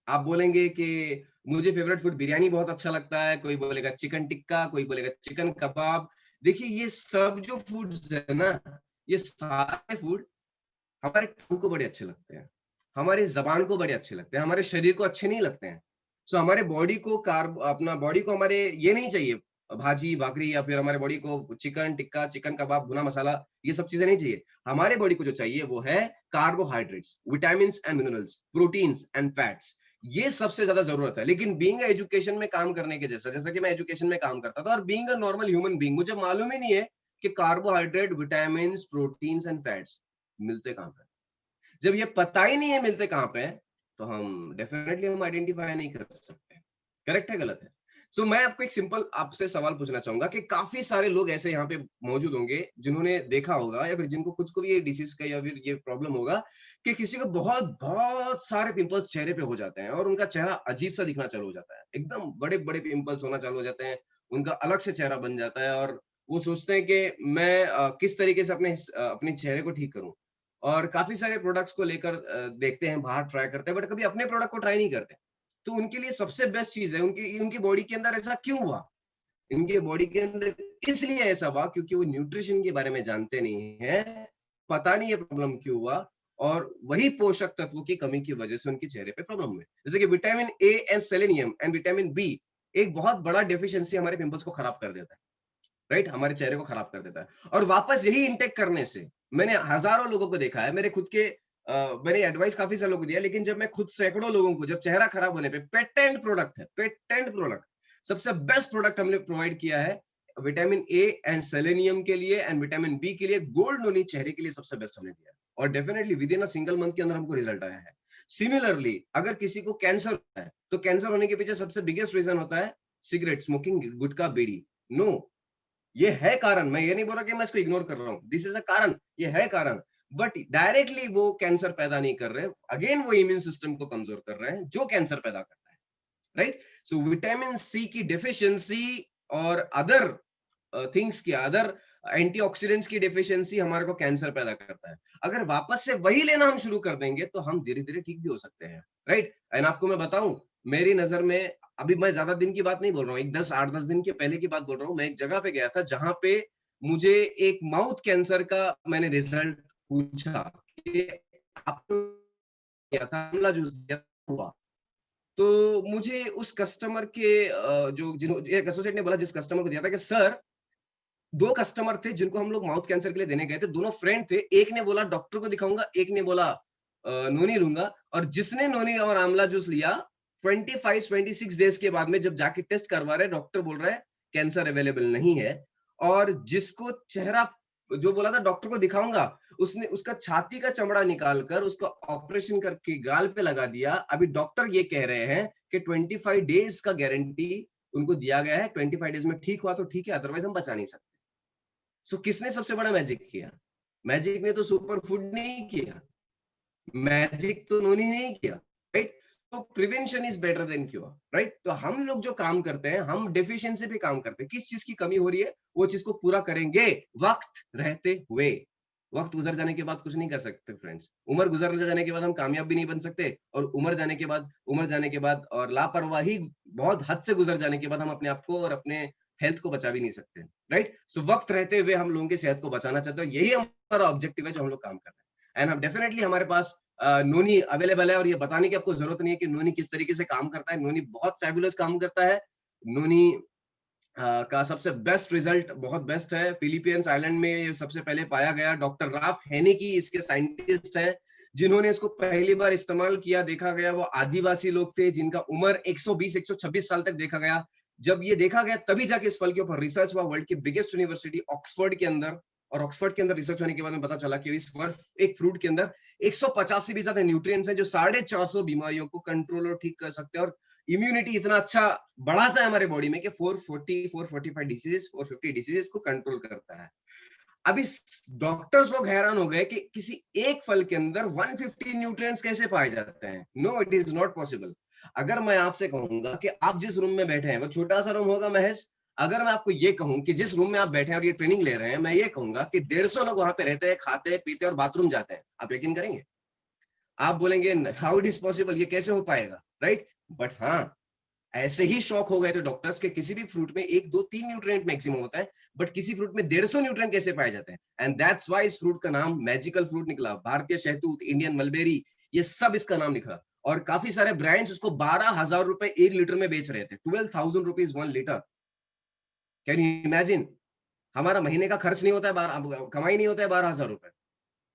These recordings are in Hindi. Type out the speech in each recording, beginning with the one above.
आप बोलेंगे कि मुझे फेवरेट फूड बिरयानी बहुत अच्छा लगता है, कोई बोलेगा चिकन टिक्का, कोई बोलेगा चिकन कबाब। देखिए ये सब जो फूड्स है ना, ये सारे फूड हमारे टंग को बड़े अच्छे लगते हैं, हमारी ज़बान को बड़े अच्छे लगते हैं, हमारे शरीर को अच्छे नहीं लगते हैं। सो हमारे बॉडी को कार्ब अपना बॉडी को हमारे ये नहीं चाहिए भाजी, भाकरी या फिर हमारे बॉडी को चिकन टिक्का, चिकन कबाब, भुना मसाला, ये सब चीज़ें नहीं चाहिए। हमारे बॉडी को जो चाहिए वो है carbohydrates, vitamins and minerals, proteins and fats. ये सबसे ज़्यादा ज़रूरत है। लेकिन बीइंग अ एजुकेशन में काम करने के जैसा कि मैं एजुकेशन में काम करता था और being a normal human being, मुझे मालूम ही नहीं है कि carbohydrate, vitamins, proteins and fats मिलते कहाँ पे हैं। जब ये पता ही नहीं है मिलते कहाँ पे हैं, तो हम डेफिनेटली हम आइडेंटिफाई नहीं कर सकते। करेक्ट है, गलत है? सो मैं आपको एक सिंपल आपसे सवाल पूछना चाहूँगा कि काफ़ी सारे लोग ऐसे यहाँ पे मौजूद होंगे, जिन्होंने देखा होगा या फिर जिनको खुद को भी ये डिसीज़ का या फिर ये प्रॉब्लम होगा कि किसी को बहुत सारे पिंपल्स चेहरे पे हो जाते हैं और उनका चेहरा अजीब-सा दिखना चालू हो जाता है। एकदम बड़े-बड़े पिंपल्स होना चालू हो जाते हैं, उनका अलग से चेहरा बन जाता है और वो सोचते हैं कि मैं किस तरीके से अपने चेहरे को ठीक करूँ। और काफ़ी सारे प्रोडक्ट्स को लेकर देखते हैं, बाहर ट्राई करते हैं, बट कभी अपने प्रोडक्ट को ट्राई नहीं करते। तो उनके लिए सबसे बेस्ट चीज़ है, उनकी उनकी बॉडी के अंदर ऐसा क्यों हुआ? इनके बॉडी के अंदर इसलिए ऐसा हुआ क्योंकि वो न्यूट्रिशन के बारे में जानते नहीं हैं, पता नहीं ये प्रॉब्लम क्यों हुआ और वही पोषक तत्वों की कमी की वजह से उनके चेहरे पे प्रॉब्लम हुए। जैसे कि vitamin A and selenium and vitamin B एक बहुत बड़ा डेफिशिएंसी हमारे पिंपल्स को खराब कर देता है। राइट? हमारे चेहरे को खराब कर देता है और वापस यही इनटेक करने से मैंने हज़ारों लोगों को देखा है, मेरे खुद के मैंने एडवाइस काफ़ी सारे लोगों को दिया है, लेकिन जब मैं खुद सैकड़ों लोगों को जब चेहरा खराब होने पे पेटेंट प्रोडक्ट है, पेटेंट प्रोडक्ट, सबसे बेस्ट प्रोडक्ट हमने प्रोवाइड किया है, विटामिन ए एंड सेलेनियम के लिए एंड विटामिन बी के लिए, गोल्ड नोनी चेहरे के लिए सबसे बेस्ट हमने दिया है और definitely with in a single month के अंदर हमको रिजल्ट आया है। सिमिलरली अगर किसी को कैंसर होता है, तो कैंसर होने के पीछे सबसे बिगेस्ट रीज़न होता है सिगरेट स्मोकिंग, गुटखा, बीड़ी। नो, ये है कारण, मैं ये नहीं बोल रहा कि मैं इसको इग्नोर कर रहा हूँ, दिस इज अ कारण, ये है कारण, बट डायरेक्टली वो कैंसर पैदा नहीं कर रहे, अगेन वो इम्यून सिस्टम को कमजोर कर रहे हैं जो कैंसर पैदा करता है। राइट? सो विटामिन सी की डिफिशियंसी और अदर थिंग्स की, अदर एंटीऑक्सीडेंट्स की डिफिशियंसी हमारे को कैंसर पैदा करता है। अगर वापस से वही लेना हम शुरू कर देंगे तो हम धीरे धीरे ठीक भी हो सकते हैं। राइट? एंड आपको मैं बताऊं, मेरी नजर में, अभी मैं ज्यादा दिन की बात नहीं बोल रहा हूँ, एक 8-10 दिन के पहले की बात बोल रहा हूँ, मैं एक जगह पे गया था जहां पे मुझे एक माउथ कैंसर का मैंने रिजल्ट पूछा कि आपको क्या था, आंवला जूस दिया हुआ। तो मुझे उस कस्टमर के जो जिन्हों एक एसोसिएट ने बोला जिस कस्टमर को दिया था कि सर, 2 कस्टमर थे जिनको हम लोग माउथ कैंसर के लिए देने गए थे, दोनों फ्रेंड थे। एक ने बोला डॉक्टर को दिखाऊँगा, एक ने बोला नोनी लूँगा, और जिसने नोनी और आंवला जूस लिया 25-26 डेज़ के बाद में जब जाके टेस्ट करवा रहे, डॉक्टर बोल रहा है कैंसर अवेलेबल नहीं है। और जिसको चेहरा जो बोला था डॉक्टर को दिखाऊँगा, उसने उसका छाती का चमड़ा निकाल कर उसका ऑपरेशन करके गाल पे लगा दिया। अभी डॉक्टर ये कह रहे हैं कि 25 डेज़ का गारंटी उनको दिया गया है, 25 डेज़ में ठीक हुआ तो ठीक है, अदरवाइज़ हम बचा नहीं सकते। सो किसने सबसे बड़ा मैजिक किया? मैजिक ने तो सुपर फूड नहीं किया, मैजिक तो उन्होंने नहीं किया, राइट? तो prevention is better than cure, right? तो हम लोग जो काम करते हैं, हम डेफिशिएंसी पे काम करते हैं। किस चीज की कमी हो रही है, वो चीज को पूरा करेंगे वक्त रहते हुए। वक्त गुजर जाने के बाद कुछ नहीं कर सकते फ्रेंड्स। उम्र गुजर जाने के बाद हम कामयाब भी नहीं बन सकते, और उम्र जाने के बाद और लापरवाही बहुत हद से गुजर जाने के बाद हम अपने आप को और अपने हेल्थ को बचा भी नहीं सकते, राइट? सो वक्त रहते हुए हम लोगों की सेहत को बचाना चाहते हैं, यही हमारा ऑब्जेक्टिव है जो हम लोग काम कर रहे हैं। एंड हम डेफिनेटली हमारे पास नोनी अवेलेबल है, और ये बताने की आपको जरूरत नहीं है कि नोनी किस तरीके से काम करता है। नोनी बहुत फैबुलस काम करता है। नोनी का सबसे बेस्ट रिजल्ट बहुत बेस्ट है। फिलीपींस आइलैंड में ये सबसे पहले पाया गया। डॉक्टर राफ हेनेकी इसके साइंटिस्ट हैं, जिन्होंने इसको पहली बार इस्तेमाल किया। देखा गया वो आदिवासी लोग थे जिनका उम्र 120-126 साल तक देखा गया। जब ये देखा गया तभी जाके इस फल के ऊपर रिसर्च हुआ वर्ल्ड की बिगेस्ट यूनिवर्सिटी ऑक्सफोर्ड के अंदर। और ऑक्सफोर्ड के अंदर रिसर्च होने के बाद में पता चला कि इस एक फ्रूट के अंदर 150 से भी ज्यादा न्यूट्रिएंट्स हैं जो 450 बीमारियों को कंट्रोल और ठीक कर सकते हैं, और इम्यूनिटी इतना अच्छा बढ़ाता है हमारे बॉडी में कि 440 445 डिसीजेस 450 डिसीजेस को कंट्रोल करता है। अभी डॉक्टर्स लोग हैरान हो गए कि किसी एक फल के अंदर 150 न्यूट्रिएंट्स कैसे पाए जाते हैं। No, it is not possible. अगर मैं आपसे कहूंगा कि आप जिस रूम में बैठे हैं वो छोटा सा रूम होगा महज, अगर मैं आपको ये कहूं कि जिस रूम में आप बैठे हैं और ये ट्रेनिंग ले रहे हैं, मैं ये कहूंगा कि 150 लोग वहां पे रहते हैं, खाते हैं, पीते हैं और बाथरूम जाते हैं, आप यकीन करेंगे? आप बोलेंगे हाउ इट इज पॉसिबल, ये कैसे हो पाएगा, राइट? बट हाँ, ऐसे ही शॉक हो गए थे डॉक्टर्स के किसी भी फ्रूट में 1 2 3 न्यूट्रिएंट मैक्सिमम होता है, बट किसी फ्रूट में 150 न्यूट्रिएंट कैसे पाए जाते हैं? एंड दैट्स व्हाई इस फ्रूट का नाम मैजिकल फ्रूट निकला। भारतीय शहतूत, इंडियन मलबेरी, ये सब इसका नाम निकला। और काफी सारे ब्रांड्स उसको 12,000 रुपए 1 लीटर में बेच रहे थे। 12,000 rupees 1 litre. Can you imagine? हमारा महीने का खर्च नहीं होता है, कमाई नहीं होता है 12,000 रुपए,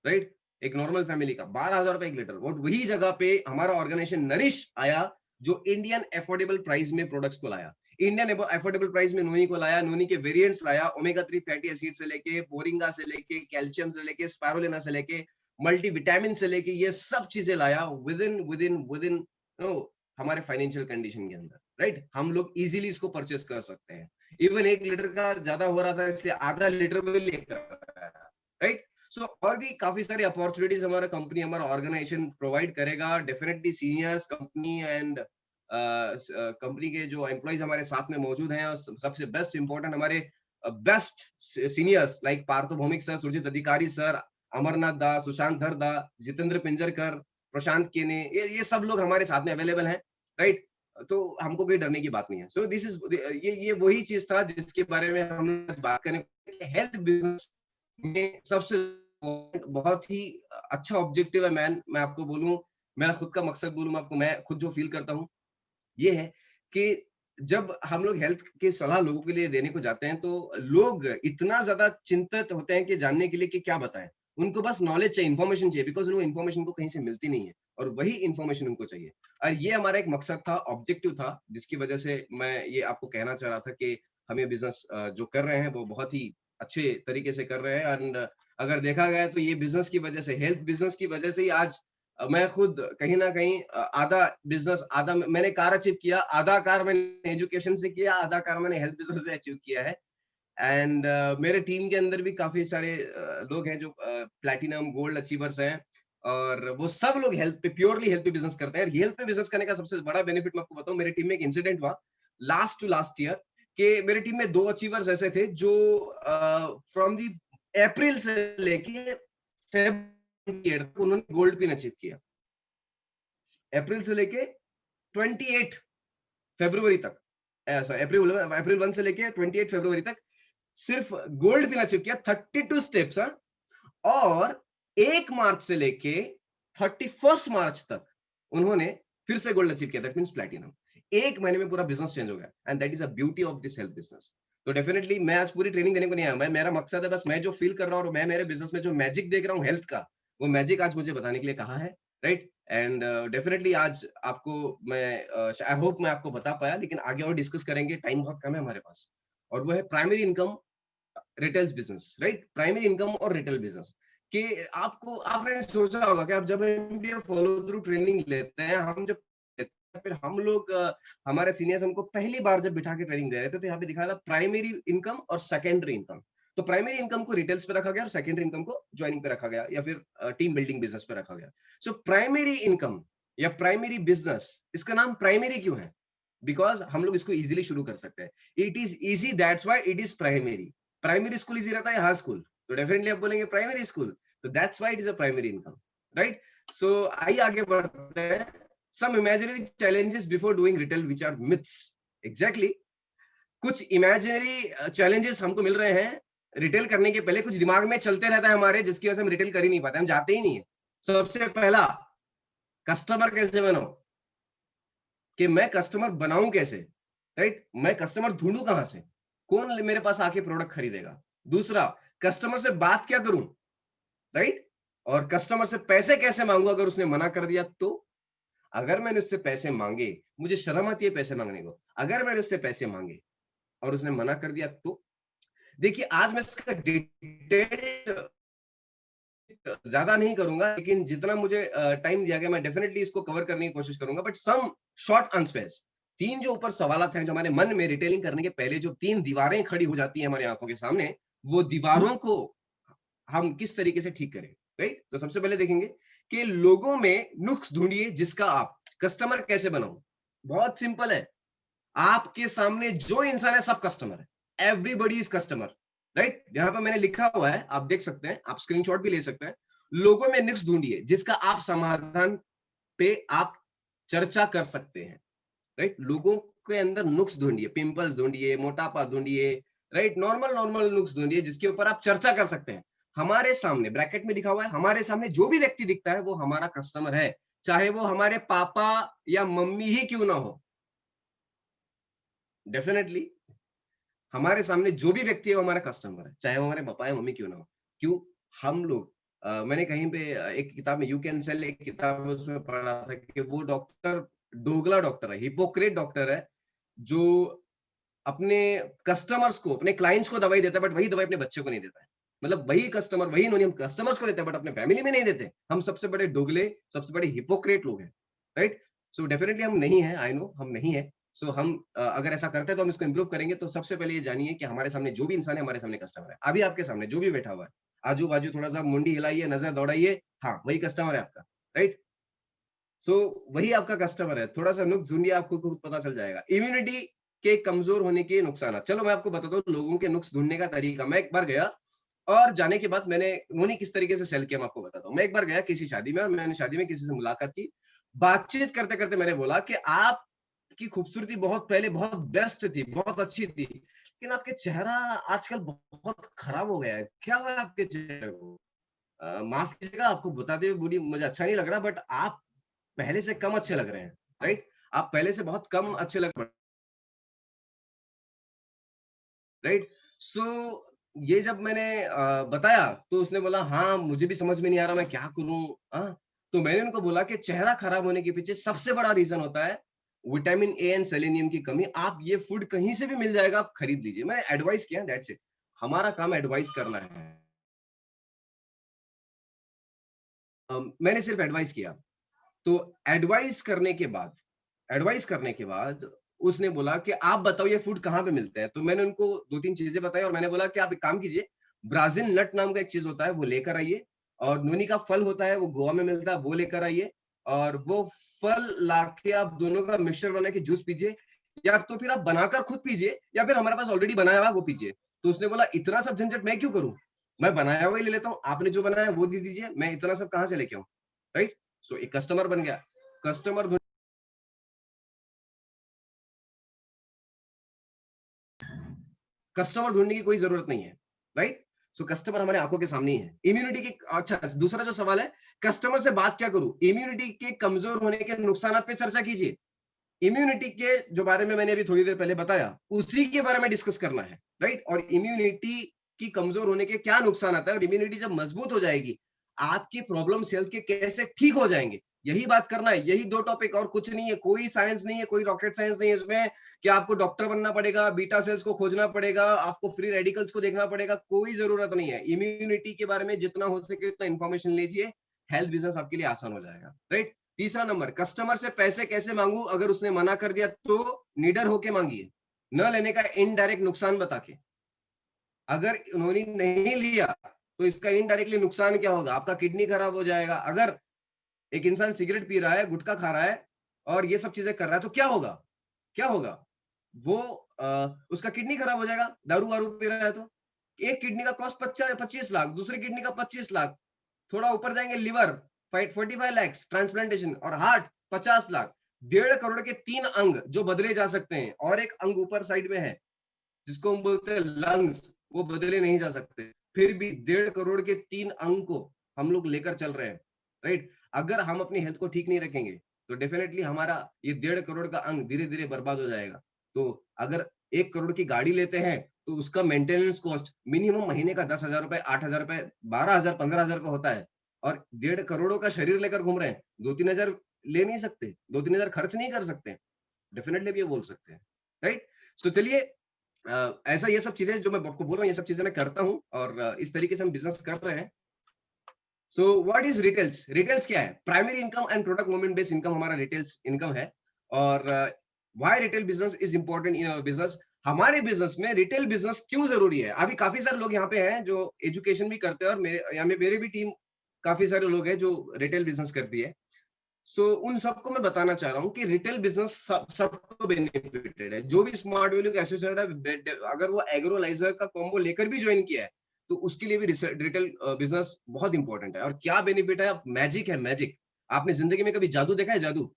राइट? एक नॉर्मल फैमिली का 12,000 रुपए 1 लीटर। और वही जगह पे हमारा ऑर्गेनाइजेशन नरिश आया, जो इंडियन अफोर्डेबल प्राइस में प्रोडक्ट्स को लाया। इंडियन अफोर्डेबल प्राइस में नोनी को लाया, नोनी के वेरिएंट्स लाया, ओमेगा 3 फैटी एसिड से लेके, मोरिंगा से लेके, कैल्शियम से लेके, स्पारुलिना से लेके, मल्टीविटामिन से लेके, ये सब चीजें लाया विदिन नो हमारे फाइनेंशियल कंडीशन के अंदर, राइट? हम लोग इजीली इसको परचेस कर सकते हैं। इवन 1 लीटर का ज्यादा हो रहा था, इसलिए आधा लीटर में लेकर आया, राइट? सो और भी काफी सारी अपॉर्चुनिटीज हमारा कंपनी, हमारा ऑर्गेनाइजेशन प्रोवाइड करेगा। Definitely seniors company and company के जो एम्प्लॉइज हमारे साथ में मौजूद हैं, और सबसे बेस्ट इंपॉर्टेंट हमारे best seniors like Partho Bhowmik sir, Surjit Adhikari sir, Amarnath दा, सुशांत धर दा, जितेंद्र पिंजरकर, प्रशांत केने, ये सब लोग हमारे साथ में अवेलेबल हैं, राइट? तो हमको कोई डरने की बात नहीं है। सो दिस इज ये वही चीज था जिसके बारे में हम बात करें। हेल्थ बिजनेस में सबसे बहुत ही अच्छा ऑब्जेक्टिव है मैन, मैं आपको बोलूं, मेरा खुद का मकसद बोलूं मैं आपको, मैं खुद जो फील करता हूं ये है कि जब हम लोग हेल्थ की सलाह लोगों के लिए देने को जाते हैं, तो लोग इतना ज्यादा चिंतित होते हैं कि जानने के लिए कि क्या बताएं। उनको बस नॉलेज चाहिए, इन्फॉर्मेशन चाहिए, बिकॉज उनको इन्फॉर्मेशन को कहीं से मिलती नहीं है, और वही इन्फॉर्मेशन उनको चाहिए। और ये हमारा एक मकसद था, ऑब्जेक्टिव था, जिसकी वजह से मैं ये आपको कहना चाह रहा था कि हम ये बिजनेस जो कर रहे हैं वो बहुत ही अच्छे तरीके से कर रहे हैं। एंड अगर देखा गया तो ये बिजनेस की वजह से, हेल्थ बिजनेस की वजह से ही आज मैं खुद कहीं ना कहीं आधा बिजनेस, आधा मैंने कार अचीव किया, आधा कार मैंने एजुकेशन से किया, आधा कार मैंने हेल्थ बिजनेस से अचीव किया है। एंड मेरे टीम के अंदर भी काफी सारे लोग हैं जो प्लैटिनम गोल्ड अचीवर्स हैं, और वो सब लोग हेल्थ पे, प्योरली हेल्थ पे बिजनेस करते हैं। हेल्थ पे बिजनेस करने का सबसे बड़ा बेनिफिट मैं आपको बताऊं, मेरे टीम में एक इंसिडेंट हुआ लास्ट टू लास्ट ईयर, कि मेरे टीम में 2 अचीवर्स ऐसे थे जो फ्रॉम दी अप्रैल से लेके फेब्रुअरी तक उन्होंने गोल्ड पिन अचीव किया। अप्रैल से लेके 28 फरवरी तक, ऐसा अप्रैल 1 से लेके 28 फरवरी तक सिर्फ गोल्ड पिन अचीव किया, 32 स्टेप्स। और 1 मार्च से लेके 31 मार्च तक उन्होंने फिर से गोल्ड अचीव किया, दैट मींस प्लैटिनम। 1 महीने में पूरा बिजनेस चेंज हो गया, and that is a beauty of this health business. तो डेफिनेटली मैं आज पूरी ट्रेनिंग देने को नहीं आया, मैं, मेरा मकसद है बस मैं जो फील कर रहा हूं और मैं मेरे बिजनेस में जो मैजिक देख रहा हूं हेल्थ का, वो मैजिक आज मुझे बताने के लिए कहा है, राइट? एंड डेफिनेटली आज आपको मैं आई होप मैं आपको बता पाया, लेकिन आगे और डिस्कस करेंगे, टाइम बहुत कम है हमारे पास। और वो है primary income retail business, right? Primary income और रिटेल बिजनेस कि आपको, आपने सोचा होगा कि आप जब एमबीए फॉलो थ्रू ट्रेनिंग लेते हैं, हम जब फिर हम लोग हमारे सीनियर्स हमको पहली बार जब बिठा के ट्रेनिंग दे रहे थे, तो यहाँ पे दिखाया था प्राइमरी इनकम और सेकेंडरी इनकम। तो प्राइमरी इनकम को रिटेल्स पे रखा गया और सेकेंडरी इनकम को ज्वाइनिंग पे रखा गया, या फिर टीम बिल्डिंग बिजनेस पे रखा गया। सो प्राइमरी इनकम या प्राइमरी बिजनेस, इसका नाम प्राइमरी क्यों है? बिकॉज हम लोग इसको इजीली शुरू कर सकते हैं। It is easy, that's why it is primary. Primary school easy रहता है, हाई स्कूल, तो डेफिनेटली आप बोलेंगे प्राइमरी स्कूल, तो that's why it is a primary income, right? So आइए आगे बढ़ते हैं। Some imaginary challenges before doing retail which are myths. Exactly. कुछ इमेजिनरी चैलेंजेस हमको मिल रहे हैं रिटेल करने के पहले, कुछ दिमाग में चलते रहता है हमारे, जिसकी वजह से हम रिटेल कर ही नहीं पाते, हम जाते ही नहीं है। सबसे पहला, कस्टमर कैसे बनाऊं, कि मैं कस्टमर बनाऊं कैसे, राइट? मैं कस्टमर ढूंढूं कहां से, कौन मेरे पास आके प्रोडक्ट खरीदेगा। दूसरा, कस्टमर से बात क्या करूं, राइट? और कस्टमर से पैसे कैसे मांगू अगर उसने मना कर दिया तो। अगर मैंने उससे पैसे मांगे, मुझे शर्म आती है पैसे मांगने को, अगर मैंने उससे पैसे मांगे और उसने मना कर दिया तो। देखिए आज मैं इसका डिटेल ज्यादा नहीं करूंगा, लेकिन जितना मुझे टाइम दिया गया मैं डेफिनेटली इसको कवर करने की कोशिश करूंगा, बट सम शॉर्ट आंसर्स। 3 जो ऊपर सवालात हैं जो हमारे मन में रिटेलिंग करने के पहले जो 3 दीवारें खड़ी हो जाती हैं हमारी आंखों के सामने, वो दीवारों को हम किस तरीके से ठीक करें, राइट? तो सबसे पहले देखेंगे कि लोगों में नुक्स ढूंढिए जिसका आप कस्टमर कैसे बनाओ। बहुत सिंपल है, आपके सामने जो इंसान है सब कस्टमर है, एवरीबॉडी इज कस्टमर, राइट? यहाँ पर मैंने लिखा हुआ है, आप देख सकते हैं, आप स्क्रीनशॉट भी ले सकते हैं। लोगों में नुक्स ढूंढिए जिसका आप समाधान पे आप चर्चा कर सकते हैं, राइट? लोगों के अंदर नुक्स ढूंढिए, पिंपल्स ढूंढिए, मोटापा ढूंढिए, राइट? नॉर्मल नॉर्मल नुक्स ढूंढिए जिसके ऊपर आप चर्चा कर सकते हैं। हमारे सामने ब्रैकेट में लिखा हुआ है, हमारे सामने जो भी व्यक्ति दिखता है वो हमारा कस्टमर है, चाहे वो हमारे पापा या मम्मी ही क्यों ना हो। डेफिनेटली हमारे सामने जो भी व्यक्ति है वो हमारा कस्टमर है, चाहे वो हमारे पापा या मम्मी क्यों ना हो। क्यों? हम लोग मैंने कहीं पे एक किताब में यू कैन सेल एक किताब है उसमें पढ़ा था कि वो डॉक्टर दोगला डॉक्टर है, हिपोक्रेट डॉक्टर है, जो अपने कस्टमर्स को, अपने क्लाइंट्स को दवाई देता है, बट वही दवाई अपने बच्चे को नहीं देता है। मतलब वही कस्टमर, वही इन्होंने हम कस्टमर्स को देते हैं, बट अपने फैमिली में नहीं देते। हम सबसे बड़े दोगले, सबसे बड़े हिपोक्रेट लोग हैं, राइट? सो डेफिनिटली हम नहीं है, आई नो हम नहीं है। सो हम अगर ऐसा करते हैं तो हम इसको इंप्रूव करेंगे। तो सबसे पहले ये जानिए कि हमारे सामने जो भी इंसान है, हमारे सामने कस्टमर है। अभी आपके सामने जो भी बैठा हुआ है, आजू-बाजू थोड़ा-सा मुंडी हिलाइए, नज़र दौड़ाइए, हाँ, वही कस्टमर है आपका, राइट? सो वही आपका कस्टमर है। थोड़ा-सा नुक्स ढूँढिए, आपको खुद पता चल जाएगा। इम्यूनिटी के कमज़ोर होने के नुकसानात। चलो मैं आपको बताता हूँ लोगों के नुक्स ढूँढने का तरीका। मैं एक बार गया और जाने के बाद मैंने उन्होंने किस तरीके से सेल किया मैं आपको बताता हूँ। मैं एक बार गया किसी शादी में और मैंने शादी में किसी से मुलाकात की। बातचीत करते-करते मैंने बोला कि आपकी खूबसूरती बहुत पहले बहुत बेस्ट थी, बहुत अच्छी थी, लेकिन आपके चेहरा आजकल बहुत खराब हो गया है। क्या हुआ है आपके चेहरे को? माफ़ कीजिएगा आपको बताते हुए बुरी मुझे अच्छा नहीं लग रहा बट आप पहले से कम अच्छे लग रहे हैं, राइट? आप पहले से बहुत कम अच्छे लग रहे हैं, राइट? सो ये जब मैंने बताया तो उसने बोला, "हाँ, मुझे भी समझ में नहीं आ रहा मैं क्या करूँ?" हाँ, तो मैंने उनको बोला कि चेहरा खराब होने के पीछे सबसे बड़ा रीज़न होता है विटामिन ए एंड सेलेनियम की कमी। आप ये फूड कहीं से भी मिल जाएगा, आप खरीद लीजिए। मैंने एडवाइस किया दैट्स इट। हमारा काम एडवाइस करना है। मैंने सिर्फ एडवाइस किया। तो एडवाइस करने के बाद उसने बोला कि आप बताओ ये फूड कहाँ पे मिलते हैं? तो मैंने उनको 2-3 चीज़ें बताई और मैंने बोला कि आप एक काम कीजिए, ब्राज़िल नट नाम का एक चीज़ होता है, वो लेकर आइए और नोनी का फल होता है, वो गोवा में मिलता है, वो लेकर आइए और वो फल लाके आप दोनों का मिक्सचर बना के जूस पीजिए या तो फिर आप बनाकर खुद पीजिए या फिर हमारे पास ऑलरेडी बनाया हुआ है वो पीजिए। तो उसने बोला, "इतना सब झंझट मैं क्यों करूँ? मैं बनाया हुआ ही ले लेता हूँ, आपने जो बनाया है वो दे दीजिए, मैं इतना सब कहाँ से लेके आऊँ?" राइट? सो एक कस्टमर बन गया। कस्टमर कस्टमर ढूँढने की कोई ज़रूरत नहीं है, राइट? सो कस्टमर हमारे आँखों के सामने ही है। इम्यूनिटी की अच्छा दूसरा जो सवाल है, कस्टमर से बात क्या करूँ? इम्यूनिटी के कमज़ोर होने के नुकसानात पे चर्चा कीजिए। इम्यूनिटी के जो बारे में मैंने अभी थोड़ी देर पहले बताया, उसी के बारे में डिस्कस करना है, राइट? और इम्यूनिटी की कमज़ोर होने के क्या नुकसान आता है और इम्यूनिटी जब मज़बूत हो जाएगी, आपकी प्रॉब्लम्स हेल्थ के कैसे ठीक हो जाएँगे, यही बात करना है। यही 2 टॉपिक और कुछ नहीं है, कोई साइंस नहीं है, कोई रॉकेट साइंस नहीं है इसमें कि आपको डॉक्टर बनना पड़ेगा, बीटा सेल्स को खोजना पड़ेगा, आपको फ्री रेडिकल्स को देखना पड़ेगा, कोई ज़रूरत नहीं है। इम्यूनिटी के बारे में जितना हो सके उतना इन्फॉर्मेशन लीजिए, हेल्थ बिज़नेस आपके लिए आसान हो जाएगा, राइट? तीसरा नंबर, कस्टमर से पैसे कैसे माँगूँ? अगर उसने मना कर दिया तो निडर होके माँगिए, न लेने का इनडायरेक्ट नुकसान बता के। अगर उन्होंने नहीं लिया, तो इसका इनडायरेक्टली नुकसान क्या होगा? आपका किडनी खराब हो जाएगा। अगर एक इंसान सिगरेट पी रहा है, गुटखा खा रहा है और ये सब चीज़ें कर रहा है, तो क्या होगा? क्या होगा? वो उसका किडनी खराब हो जाएगा, दारू-वारू पी रहा है तो। एक किडनी का कॉस्ट 25 लाख, दूसरी किडनी का 25 लाख, थोड़ा ऊपर जाएँगे लिवर, फाइट 45 लैक्स ट्रांसप्लांटेशन और हार्ट 50 लाख। 1.5 करोड़ के 3 अंग जो बदले जा सकते हैं और एक अंग ऊपर साइड में है, जिसको हम बोलते हैं लंग्स, वो बदले नहीं जा सकते। फिर भी 1.5 करोड़ के 3 अंग को हम लोग लेकर चल रहे हैं, राइट? अगर हम अपनी हेल्थ को ठीक नहीं रखेंगे, तो डेफिनिटली हमारा ये 1.5 करोड़ का अंग धीरे-धीरे बर्बाद हो जाएगा। तो अगर 1 करोड़ की गाड़ी लेते हैं, तो उसका मेंटेनेंस कॉस्ट मिनिमम महीने का 10,000 रुपए, 8,000 रुपए, 12,000, 15,000 का होता है और 1.5 करोड़ों का शरीर लेकर घूम रहे हैं। 2-3 हज़ार ले नहीं सकते, 2-3 हज़ार खर्च नहीं कर सकते। डेफिनिटली आप ये बोल सकते हैं, राइट? तो चलिए ऐसा ये सब चीज़ें जो मैं आपको बोल रहा हूँ, ये सब चीज़ें मैं करता हूँ और इस तरीके से हम बिज़नेस कर रहे हैं। So what is retails? Retails क्या है? Primary income and product movement based income हमारा रिटेल्स इनकम है और why retail business is important in our business? हमारे बिज़नेस में रिटेल बिज़नेस क्यों ज़रूरी है? अभी काफ़ी सारे लोग यहाँ पे हैं जो एजुकेशन भी करते हैं और मेरे भी टीम काफ़ी सारे लोग हैं जो रिटेल बिज़नेस करती है। सो उन सबको मैं बताना चाह रहा हूँ कि रिटेल बिजनेस सबको बेनिफिटेड है। जो भी स्मार्ट वैल्यू का एसोसिएट है, अगर वो एग्रोलाइजर का कॉम्बो लेकर भी ज्वाइन किया है, तो उसके लिए भी रिटेल बिजनेस बहुत इंपॉर्टेंट है। और क्या बेनिफिट है? मैजिक है, मैजिक। आपने जिंदगी में कभी जादू देखा है? जादू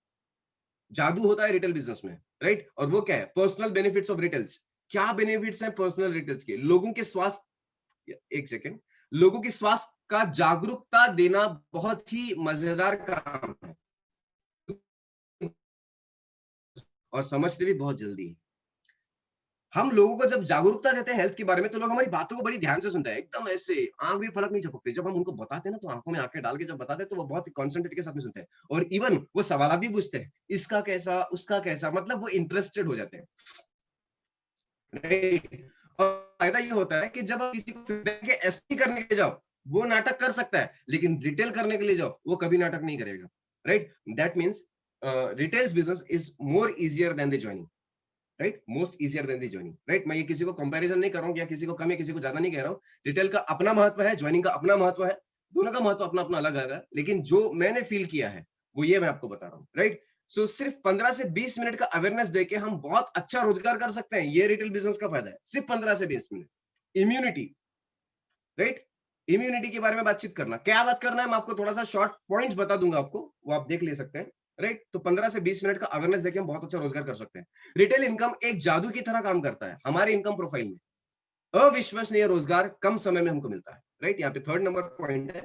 जादू होता है रिटेल बिजनेस में, राइट? और वो क्या है? Personal benefits of retails. क्या बेनिफिट्स हैं पर्सनल रिटेल्स के? लोगों के स्वास्थ्य, एक सेकेंड, लोगों की स्वास्थ्य का जागरूकता देना बहुत ही मजेदार काम है, और समझते भी बहुत जल्दी है। हम लोगों को जब जागरूकता देते हैं हेल्थ के बारे में, तो लोग हमारी बातों को बड़ी ध्यान से सुनते हैं, एकदम ऐसे आंख भी फलक नहीं झपकते। जब हम उनको बताते हैं ना, तो आंखों में आंखें डाल के जब बताते हैं, तो वो बहुत ही कॉन्सेंट्रेट के साथ में सुनते हैं, और इवन वो सवाल भी पूछते हैं, इसका कैसा, उसका कैसा, मतलब वो इंटरेस्टेड हो जाते हैं, राइट? और फायदा ये होता है कि जब आप किसी को फीडबैक के एसपी करने के लिए जाओ, वो नाटक कर सकता है, लेकिन रिटेल करने के लिए जाओ, वो कभी नाटक नहीं करेगा, right? That means retail business is more easier than the joining, right? Most easier than the joining, right? मैं ये किसी को कंपैरिजन नहीं कर रहा हूँ, या किसी को कम या किसी को ज्यादा नहीं कह रहा हूँ। रिटेल का अपना महत्व है, ज्वाइनिंग का अपना महत्व है, दोनों का महत्व अपना अपना अलग अलग है, लेकिन जो मैंने फील किया है वो ये मैं आपको बता रहा हूँ, राइट? सो सिर्फ 15 से 20 मिनट का अवेयरनेस देके हम बहुत अच्छा रोजगार कर सकते हैं। ये रिटेल बिजनेस का फायदा है, सिर्फ 15 से 20 मिनट। Immunity, right? इम्यूनिटी के बारे में बातचीत करना, क्या बात करना है, मैं आपको थोड़ा सा शॉर्ट पॉइंट्स बता दूंगा आपको, वो आप देख ले सकते हैं, राइट? तो 15 से 20 मिनट का अवेयरनेस देके हम बहुत अच्छा रोजगार कर सकते हैं। रिटेल इनकम एक जादू की तरह काम करता है हमारे इनकम प्रोफाइल में। अविश्वसनीय रोजगार कम समय में हमको मिलता है, राइट? यहाँ पे थर्ड नंबर पॉइंट है,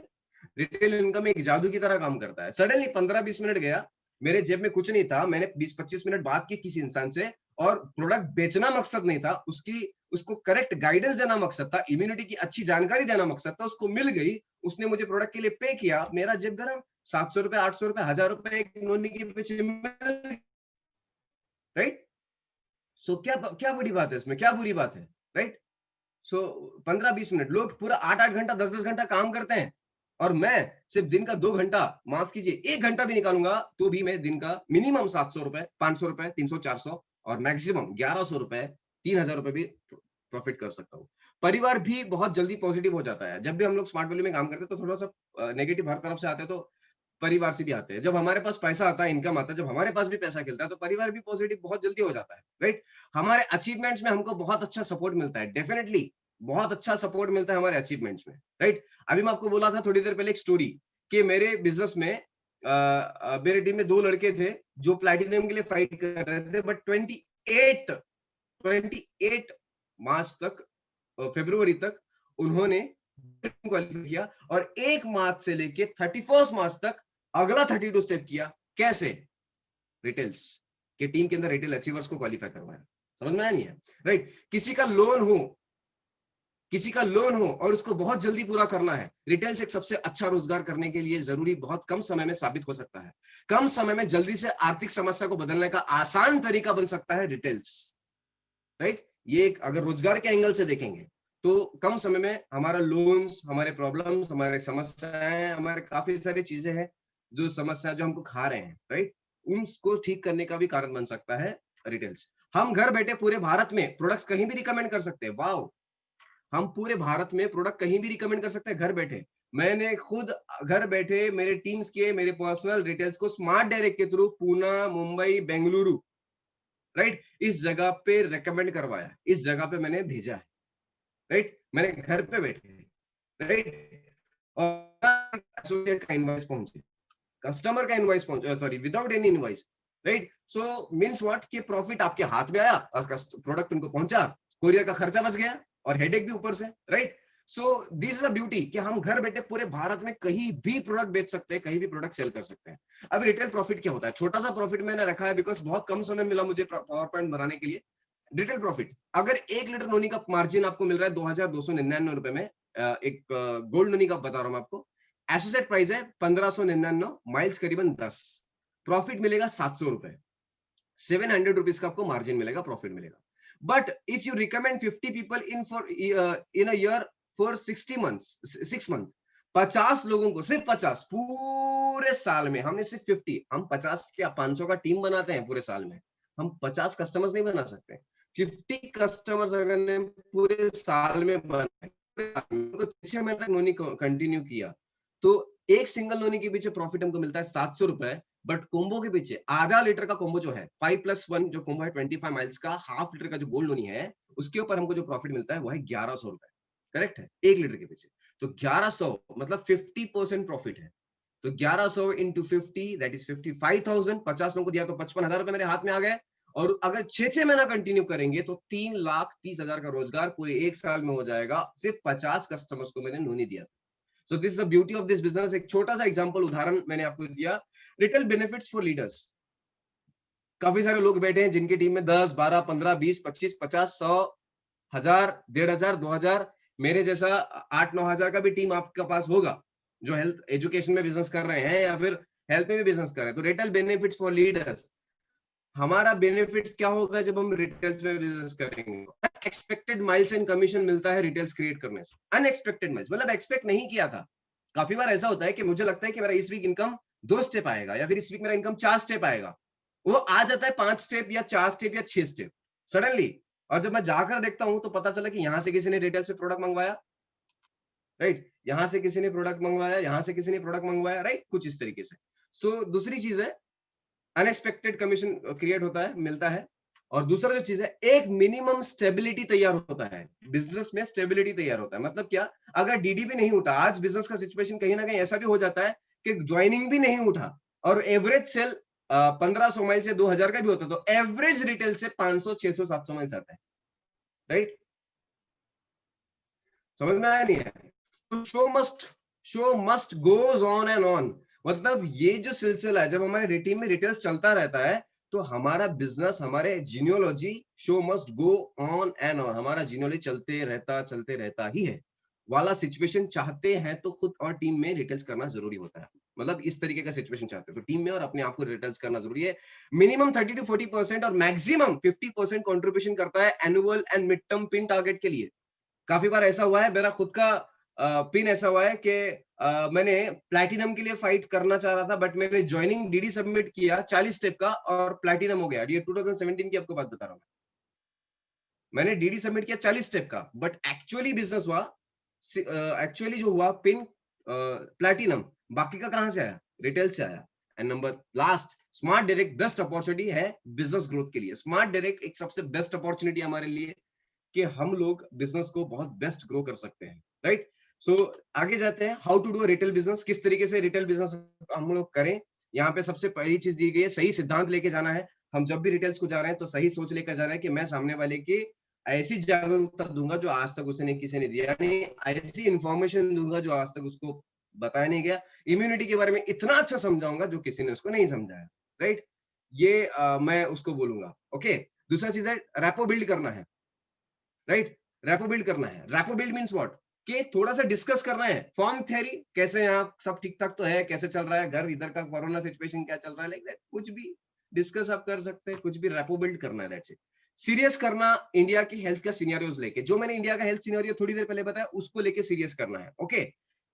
रिटेल इनकम एक जादू की तरह काम करता है। सडनली 15-20 मिनट गया, मेरे जेब में कुछ नहीं था, मैंने 20-25 मिनट बात की किसी इंसान से, और प्रोडक्ट बेचना मकसद नहीं था, उसको करेक्ट गाइडेंस देना मकसद था, इम्यूनिटी की अच्छी जानकारी देना मकसद था, उसको मिल गई, उसने मुझे प्रोडक्ट के लिए पे किया, मेरा जेब गरम, 700 रुपए, 800 रुपए, 1000 रुपए एक नोनी के पीछे मिल, राइट? सो क्या क्या बड़ी बात है इसमें, क्या बुरी बात है, राइट? सो 15-20 मिनट, लोग पूरा 8-8 घंटा, 10-10 घंटा काम करते हैं, और मैं सिर्फ दिन का 2 घंटा, माफ कीजिए 1 घंटा भी निकालूंगा, तो भी मैं दिन का मिनिमम 700 रुपए, 500 रुपए, 300-400, और मैक्सिमम 1100 रुपए, 3000 रुपए भी प्रॉफिट कर सकता हूँ। परिवार भी बहुत जल्दी पॉजिटिव हो जाता है। जब भी हम लोग स्मार्ट वैल्यू में काम करते हैं, तो थोड़ा सा नेगेटिव हर तरफ से आते हैं, तो परिवार से भी आते हैं। जब हमारे पास पैसा आता है, इनकम आता है, जब हमारे पास भी पैसा खिलता है, तो परिवार भी पॉजिटिव बहुत जल्दी हो जाता है, राइट? हमारे अचीवमेंट्स में हमको बहुत अच्छा सपोर्ट मिलता है, डेफिनेटली बहुत अच्छा सपोर्ट मिलता है हमारे अचीवमेंट्स में, राइट? अभी मैं आपको बोला था थोड़ी देर पहले एक स्टोरी, कि मेरे बिजनेस में मेरे टीम में 2 लड़के थे जो प्लैटिनम के लिए फाइट कर रहे थे, बट 28 मार्च तक, फरवरी तक उन्होंने क्वालिफाई किया, और 1 मार्च से लेके 31 मार्च तक अगला 32 स्टेप किया। कैसे? रिटेल्स के टीम के अंदर रिटेल अचीवर्स को क्वालिफाई करवाया। समझ में आया नहीं है, राइट? किसी का लोन हो और उसको बहुत जल्दी पूरा करना है, रिटेल्स एक सबसे अच्छा रोजगार करने के लिए जरूरी बहुत कम समय में साबित हो सकता है। कम समय में जल्दी से आर्थिक समस्या को बदलने का आसान तरीका बन सकता है रिटेल्स, राइट? ये एक, अगर रोजगार के एंगल से देखेंगे, तो कम समय में हमारा लोन्स, हमारे प्रॉब्लम्स, हमारे समस्याएं, हमारे काफी सारी चीजें हैं, जो समस्या जो हमको खा रहे हैं, राइट? उनको ठीक करने का भी कारण बन सकता है रिटेल्स। हम घर बैठे पूरे भारत में प्रोडक्ट्स कहीं भी रिकमेंड कर सकते हैं। वाओ! हम पूरे भारत में प्रोडक्ट कहीं भी रिकमेंड कर सकते हैं घर बैठे। मैंने खुद घर बैठे मेरे टीम्स के, मेरे पर्सनल रिटेल्स को स्मार्ट डायरेक्ट के थ्रू पूना, मुंबई, बेंगलुरु, राइट, इस जगह पे रेकमेंड करवाया, इस जगह पे मैंने भेजा है, राइट? मैंने घर पे बैठे, राइट? और एसोसिएट का इनवॉइस पहुंचे, कस्टमर का इनवॉइस पहुंचे, sorry, without any invoice, right? So means what, कि प्रॉफिट आपके हाथ में आया और प्रोडक्ट उनको पहुंचा, कोरियर का खर्चा बच गया, और हेडेक भी ऊपर से, right? So this is the beauty, कि हम घर बैठे पूरे भारत में कहीं भी प्रोडक्ट बेच सकते हैं, कहीं भी प्रोडक्ट सेल कर सकते हैं। अब रिटेल प्रॉफिट क्या होता है? छोटा सा प्रॉफिट मैंने रखा है, बिकॉज बहुत कम समय मिला मुझे पावर पॉइंट बनाने के लिए। रिटेल प्रॉफिट, अगर 1 लीटर नोनी का मार्जिन आपको मिल रहा है 2299 रुपए में, एक गोल्ड नोनी का बता रहा हूं मैं आपको, एसोसिएट प्राइस है 1599, माइल्स करीबन 10, प्रॉफिट मिलेगा 700 रुपए, 700 रुपीज का आपको मार्जिन मिलेगा, प्रॉफिट मिलेगा। But if you recommend 50 people in a year for 60 months, 6 month, 50 लोगों को, सिर्फ 50 पूरे साल में, हमने सिर्फ 50, हम 50 क्या 500 का टीम बनाते हैं पूरे साल में, हम 50 कस्टमर्स नहीं बना सकते। 50 कस्टमर्स अगर ने पूरे साल में बनाए, 6 महीने तक नोनी कंटिन्यू किया, तो एक सिंगल नोनी के पीछे प्रॉफिट हमको मिलता है 700 रुपए। बट कोम्बो के पीछे आधा लीटर का कोम्बो जो है, 5+1 जो कोम्बो है, 25 माइल्स का, हाफ लीटर का जो गोल्ड नोनी है, उसके ऊपर हमको जो प्रॉफिट मिलता है वो है 1100 रुपए। करेक्ट है, 1 लीटर के पीछे। तो 1100 मतलब 50% प्रॉफिट है। तो 1100 इंटू 50 दैट इज 55,000। 50 लोगों को दिया तो 55,000 रुपए मेरे हाथ में आ गए। और अगर 6 महीना कंटिन्यू करेंगे तो 3,30,000 का रोजगार पूरे 1 साल में हो जाएगा, सिर्फ 50 कस्टमर्स को मैंने नहीं दिया। So this is the beauty of this business. एक छोटा सा एग्जांपल उदाहरण मैंने आपको दिया। Retail benefits for leaders. काफी सारे लोग बैठे हैं जिनकी टीम में 10, 12, 15, 20, 25, 50, 100, 1000, 1500, 2000, मेरे जैसा 8-9 हजार का भी टीम आपके पास होगा जो हेल्थ एजुकेशन में बिजनेस कर रहे हैं या फिर हेल्थ में भी बिजनेस कर रहे हैं। तो रिटेल बेनिफिट्स फॉर लीडर्स, हमारा बेनिफिट्स क्या होगा जब हम रिटेल्स में बिजनेस करेंगे? अनएक्सपेक्टेड माइल्स एंड कमीशन मिलता है रिटेल्स क्रिएट करने से। अनएक्सपेक्टेड माइल्स मतलब एक्सपेक्ट नहीं किया था। काफी बार ऐसा होता है कि मुझे लगता है कि मेरा इस वीक इनकम 2 स्टेप आएगा या फिर इस वीक मेरा इनकम 4 स्टेप आएगा, वो आ जाता है 5 स्टेप या 4 स्टेप या 6 स्टेप सडनली। और जब मैं जाकर देखता हूं तो पता चला कि यहां से किसी ने रिटेल से प्रोडक्ट मंगवाया, राइट, यहां से किसी ने प्रोडक्ट मंगवाया, यहां से किसी ने प्रोडक्ट मंगवाया, राइट, कुछ इस तरीके से। सो दूसरी चीज है अनएक्सपेक्टेड कमीशन क्रिएट होता है, मिलता है। और दूसरा जो चीज है, एक मिनिमम स्टेबिलिटी तैयार होता है बिजनेस में। स्टेबिलिटी तैयार होता है मतलब क्या? अगर डीडी भी नहीं उठा, आज बिजनेस का सिचुएशन कहीं ना कहीं ऐसा भी हो जाता है कि ज्वाइनिंग भी नहीं उठा और एवरेज सेल 1500 माइल से 2000 का भी होता है, तो एवरेज रिटेल से 500, 600, 700 माइल आता है, राइट। समझ में आया नहीं है? तो show must goes on and on. मतलब ये जो सिलसिला है, जब हमारे टीम में रिटेल्स चलता रहता है तो हमारा बिजनेस, हमारे genealogy, show must go on and on, हमारा जीनियोलॉजी चलते रहता ही है वाला सिचुएशन चाहते हैं तो खुद और टीम में रिटेल्स करना जरूरी होता है। मतलब इस तरीके का सिचुएशन चाहते हैं तो टीम में और अपने आप को रिटेल्स करना जरूरी है। मिनिमम 30-40% और मैक्सिमम 50% कंट्रीब्यूशन करता है annual and mid term pin target के लिए। काफी बार ऐसा हुआ है, मेरा खुद का पिन ऐसा हुआ है कि मैंने प्लैटिनम के लिए फाइट करना चाह रहा था, बट मैंने ज्वाइनिंग डीडी सबमिट किया 40 स्टेप का और प्लैटिनम हो गया। ये 2017 की आपको बात बता रहा हूँ। मैंने डीडी सबमिट किया 40 स्टेप का, बट एक्चुअली बिजनेस हुआ, एक्चुअली जो हुआ पिन प्लैटिनम। बाकी का कहां से आया? रिटेल से आया। And number last, smart direct best opportunity है बिजनेस ग्रोथ के लिए। स्मार्ट डायरेक्ट एक सबसे बेस्ट अपॉर्चुनिटी हमारे लिए कि हम लोग बिजनेस को बहुत बेस्ट ग्रो कर सकते हैं, राइट। सो आगे जाते हैं, how to do retail business, किस तरीके से रिटेल बिजनेस हम लोग करें। यहाँ पे सबसे पहली चीज दी गई है, सही सिद्धांत लेके जाना है। हम जब भी रिटेल्स को जा रहे हैं तो सही सोच लेकर जाना है कि मैं सामने वाले की ऐसी जागरूकता दूंगा जो आज तक उसने किसी ने दिया नहीं, ऐसी इंफॉर्मेशन दूंगा जो आज तक उसको बताया नहीं गया, इम्यूनिटी के बारे में इतना अच्छा समझाऊंगा जो किसी ने उसको नहीं समझाया, राइट। ये मैं उसको बोलूंगा। ओके, दूसरा चीज है रैपो बिल्ड करना है, राइट। रैपो बिल्ड करना है। Rapport build means what? कि थोड़ा सा डिस्कस करना है फॉर्म थ्योरी, कैसे यहाँ सब ठीक ठाक तो है, कैसे चल रहा है घर, इधर का कोरोना सिचुएशन क्या चल रहा है, लाइक दैट कुछ भी डिस्कस आप कर सकते हैं, कुछ भी रैपो बिल्ड करना है, दैट्स इट। सीरियस करना इंडिया की हेल्थ का सिनेरियोस लेके, जो मैंने इंडिया का हेल्थ सिनेरियो थोड़ी देर पहले बताया उसको लेके सीरियस करना है। ओके,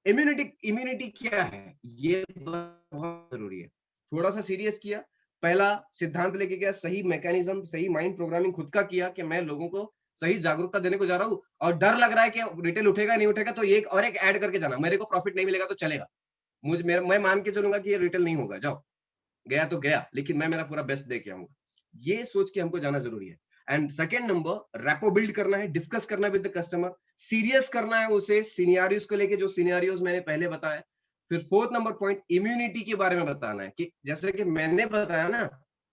इम्यूनिटी क्या है ये बहुत जरूरी है। थोड़ा सा सीरियस किया, पहला सिद्धांत लेके गया, सही मैकेनिज्म, सही माइंड प्रोग्रामिंग खुद का किया कि मैं लोगों को सही जागरूकता देने को जा रहा हूँ और डर लग रहा है कि रिटेल उठेगा नहीं उठेगा, तो एक और एक ऐड करके जाना, मेरे को प्रॉफिट नहीं मिलेगा तो चलेगा, मैं मान के चलूंगा कि ये रिटेल नहीं होगा, जाओ, गया तो गया, लेकिन मैं मेरा पूरा बेस्ट दे के आऊंगा। ये सोच के हमको जाना जरूरी है। And second number, rapport build करना है, डिस्कस करना है विद द कस्टमर, सीरियस करना है उसे सिनेरियोस को लेके, जो सिनेरियोस मैंने पहले बताया। फिर फोर्थ नंबर पॉइंट, इम्यूनिटी के बारे में बताना है कि जैसे कि मैंने बताया ना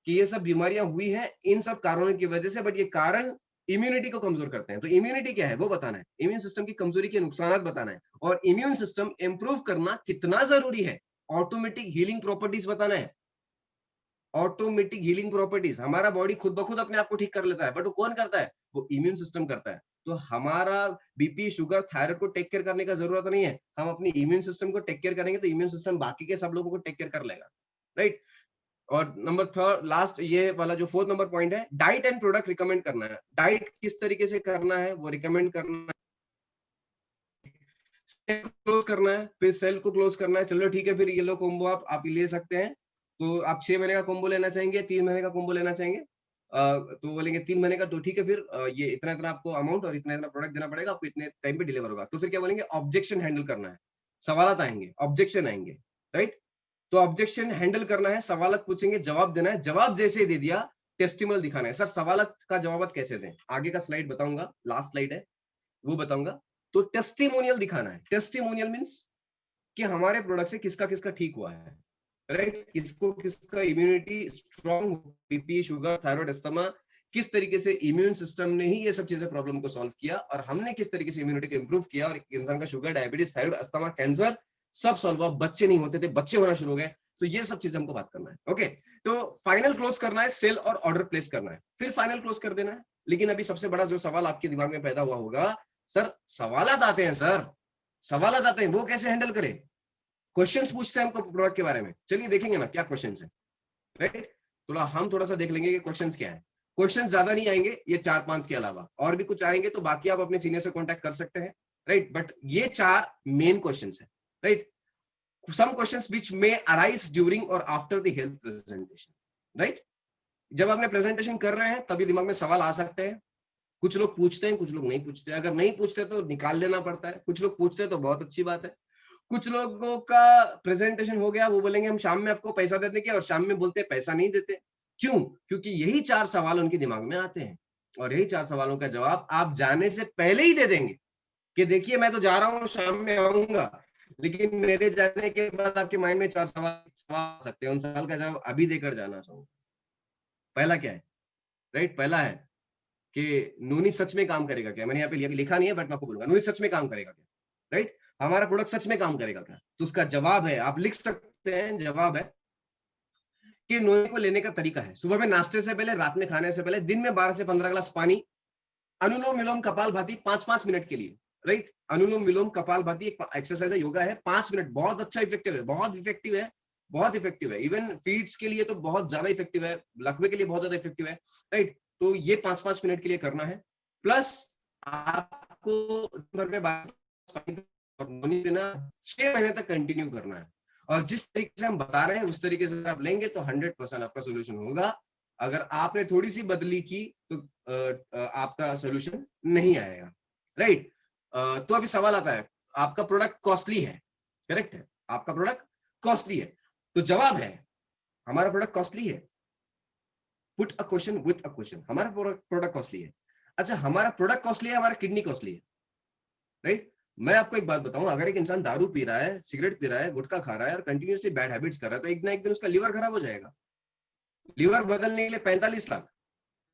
कि ये सब बीमारियां हुई हैं इन सब कारणों की वजह से, बट ये कारण इम्यूनिटी को कमजोर करते हैं। तो इम्यूनिटी क्या है वो बताना है, इम्यून सिस्टम की कमजोरी के नुकसान बताना है, और इम्यून सिस्टम इंप्रूव करना कितना जरूरी है, ऑटोमेटिक हीलिंग प्रॉपर्टीज बताना है। ऑटोमेटिक हीलिंग प्रॉपर्टीज, हमारा बॉडी खुद ब खुद अपने आप को ठीक कर लेता है, बट वो कौन करता है? वो इम्यून सिस्टम करता है। तो हमारा बीपी, शुगर, थायराइड को टेक केयर करने का जरूरत नहीं है, हम अपनी इम्यून सिस्टम को टेक केयर करेंगे तो इम्यून सिस्टम बाकी के सब लोगों को टेक केयर कर लेगा, राइट। और नंबर थर्ड लास्ट, ये वाला जो फोर्थ नंबर पॉइंट है, डाइट एंड प्रोडक्ट रिकमेंड करना है। डाइट किस तरीके से करना है वो रिकमेंड करना है, सेल को क्लोज करना है, फिर सेल को क्लोज करना है। चलो ठीक है, फिर ये लो कॉम्बो आप ले सकते हैं। तो आप 6 महीने का कॉम्बो लेना चाहेंगे, 3 महीने का कॉम्बो लेना चाहेंगे, तो बोलेंगे 3 महीने का, तो ठीक है फिर ये इतना इतना आपको अमाउंट और इतना इतना प्रोडक्ट देना पड़ेगा, आपको इतने टाइम पे डिलीवर होगा। तो फिर क्या बोलेंगे? ऑब्जेक्शन हैंडल करना है, सवालत आएंगे, ऑब्जेक्शन आएंगे, राइट। तो ऑब्जेक्शन हैंडल करना है, सवालत पूछेंगे, जवाब देना है, जवाब जैसे ही दे दिया टेस्टिमल दिखाना है। सर सवालत का जवाब कैसे दें, आगे का स्लाइड बताऊंगा, लास्ट स्लाइड है वो बताऊंगा। तो टेस्टिमोनियल दिखाना है। टेस्टिमोनियल मीन्स कि हमारे प्रोडक्ट से किसका किसका ठीक हुआ है, राइट, किसको किसका immunity strong, BP, sugar, thyroid, asthma, किस तरीके से इम्यून सिस्टम ने ही ये सब चीजें प्रॉब्लम को सॉल्व किया और हमने किस तरीके से इम्यूनिटी को इंप्रूव किया और इंसान का sugar, diabetes, thyroid, asthma, cancer सब सॉल्व हुआ। बच्चे नहीं होते थे, बच्चे होना शुरू हो गए। तो ये सब चीजें हमको बात करना है। ओके, तो फाइनल क्लोज करना है, सेल और ऑर्डर प्लेस करना है, फिर फाइनल क्लोज कर देना है। लेकिन अभी सबसे बड़ा जो सवाल आपके दिमाग में पैदा हुआ होगा, सर सवालात आते हैं, सर सवालात आते हैं, वो कैसे हैंडल करें? क्वेश्चंस पूछते हैं हमको प्रोडक्ट के बारे में। चलिए देखेंगे ना क्या क्वेश्चंस है, राइट। हम थोड़ा सा देख लेंगे कि क्वेश्चंस क्या है। क्वेश्चंस ज्यादा नहीं आएंगे, ये 4-5 के अलावा और भी कुछ आएंगे तो बाकी आप अपने सीनियर से कांटेक्ट कर सकते हैं, राइट। बट ये 4 मेन क्वेश्चंस है, right. Some questions which may arise during और after the health presentation, right. जब आपने प्रेजेंटेशन कर रहे हैं तभी दिमाग में सवाल आ सकते हैं। कुछ लोग पूछते हैं, कुछ लोग नहीं पूछते। अगर नहीं पूछते तो निकाल लेना पड़ता है, कुछ लोग पूछते हैं तो बहुत अच्छी बात है। कुछ लोगों का प्रेजेंटेशन हो गया, वो बोलेंगे हम शाम में आपको पैसा दे देंगे, और शाम में बोलते हैं पैसा नहीं देते। क्यों? क्योंकि यही 4 सवाल उनके दिमाग में आते हैं और यही 4 सवालों का जवाब आप जाने से पहले ही दे देंगे कि देखिए मैं तो जा रहा हूँ, शाम में आऊंगा, लेकिन मेरे जाने के बाद आपके माइंड में 4 सवाल आ सकते हैं। उन सवाल का जवाब अभी देकर जाना चाहूंगा। पहला क्या है, राइट? पहला है कि नूनी सच में काम करेगा क्या? मैंने यहाँ पे लिखा नहीं है बट मैं आपको बोलूंगा, नूनी सच में काम करेगा क्या, राइट? हमारा प्रोडक्ट सच में काम करेगा क्या? तो उसका जवाब है, आप लिख सकते हैं, जवाब है कि नोनी को लेने का तरीका है, सुबह में नाश्ते से पहले, रात में खाने से पहले, दिन में 12 से 15 ग्लास पानी, अनुलोम विलोम कपाल भाती 5-5 मिनट के लिए, राइट। अनुलोम विलोम कपाल भाती एक एक्सरसाइज है, योगा है, 5 मिनट, बहुत अच्छा इफेक्टिव है, बहुत इफेक्टिव है, बहुत इफेक्टिव है। इवन फीड्स के लिए तो बहुत ज्यादा इफेक्टिव है, लकवे के लिए बहुत ज्यादा इफेक्टिव है, राइट। तो ये 5-5 मिनट के लिए करना है। प्लस आपको भर में नोनी देना 6 महीने तक कंटिन्यू करना है। और जिस तरीके से हम बता रहे हैं उस तरीके से आप लेंगे तो 100% आपका सोल्यूशन होगा। अगर आपने थोड़ी सी बदली की तो आपका सोल्यूशन नहीं आएगा, राइट। तो अभी सवाल आता है, आपका प्रोडक्ट कॉस्टली है, करेक्ट है, आपका प्रोडक्ट कॉस्टली है, तो जवाब है हमारा प्रोडक्ट कॉस्टली है। Put a question with a question, हमारा प्रोडक्ट कॉस्टली है। अच्छा, हमारा प्रोडक्ट कॉस्टली है, हमारा किडनी कॉस्टली है, राइट। मैं आपको एक बात बताऊं, अगर एक इंसान दारू पी रहा है, सिगरेट पी रहा है, गुटखा खा रहा है और कंटिन्यूअसली बैड हैबिट्स कर रहा है, तो एक ना एक दिन उसका लीवर खराब हो जाएगा। लीवर बदलने के लिए 45 लाख,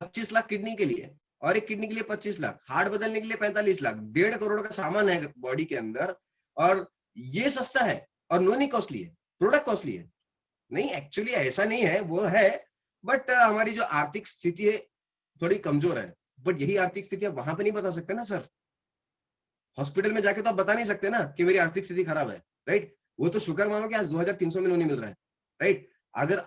25 लाख किडनी के लिए, और एक किडनी के लिए 25 लाख, हार्ट बदलने के लिए 45 लाख, 1.5 करोड़ का सामान है बॉडी के अंदर, और ये सस्ता है और नॉन कॉस्टली है, प्रोडक्ट कॉस्टली है। नहीं, एक्चुअली ऐसा नहीं है, वो है, बट हमारी जो आर्थिक स्थिति है थोड़ी कमजोर है। बट यही आर्थिक स्थिति आप वहां पे नहीं बता सकते ना सर, हॉस्पिटल में जाके तो आप बता नहीं सकते ना कि मेरी आर्थिक स्थिति खराब है, राइट। वो तो शुक्र मानो कि आज 2300 में नहीं मिल रहा है, राइट। अगर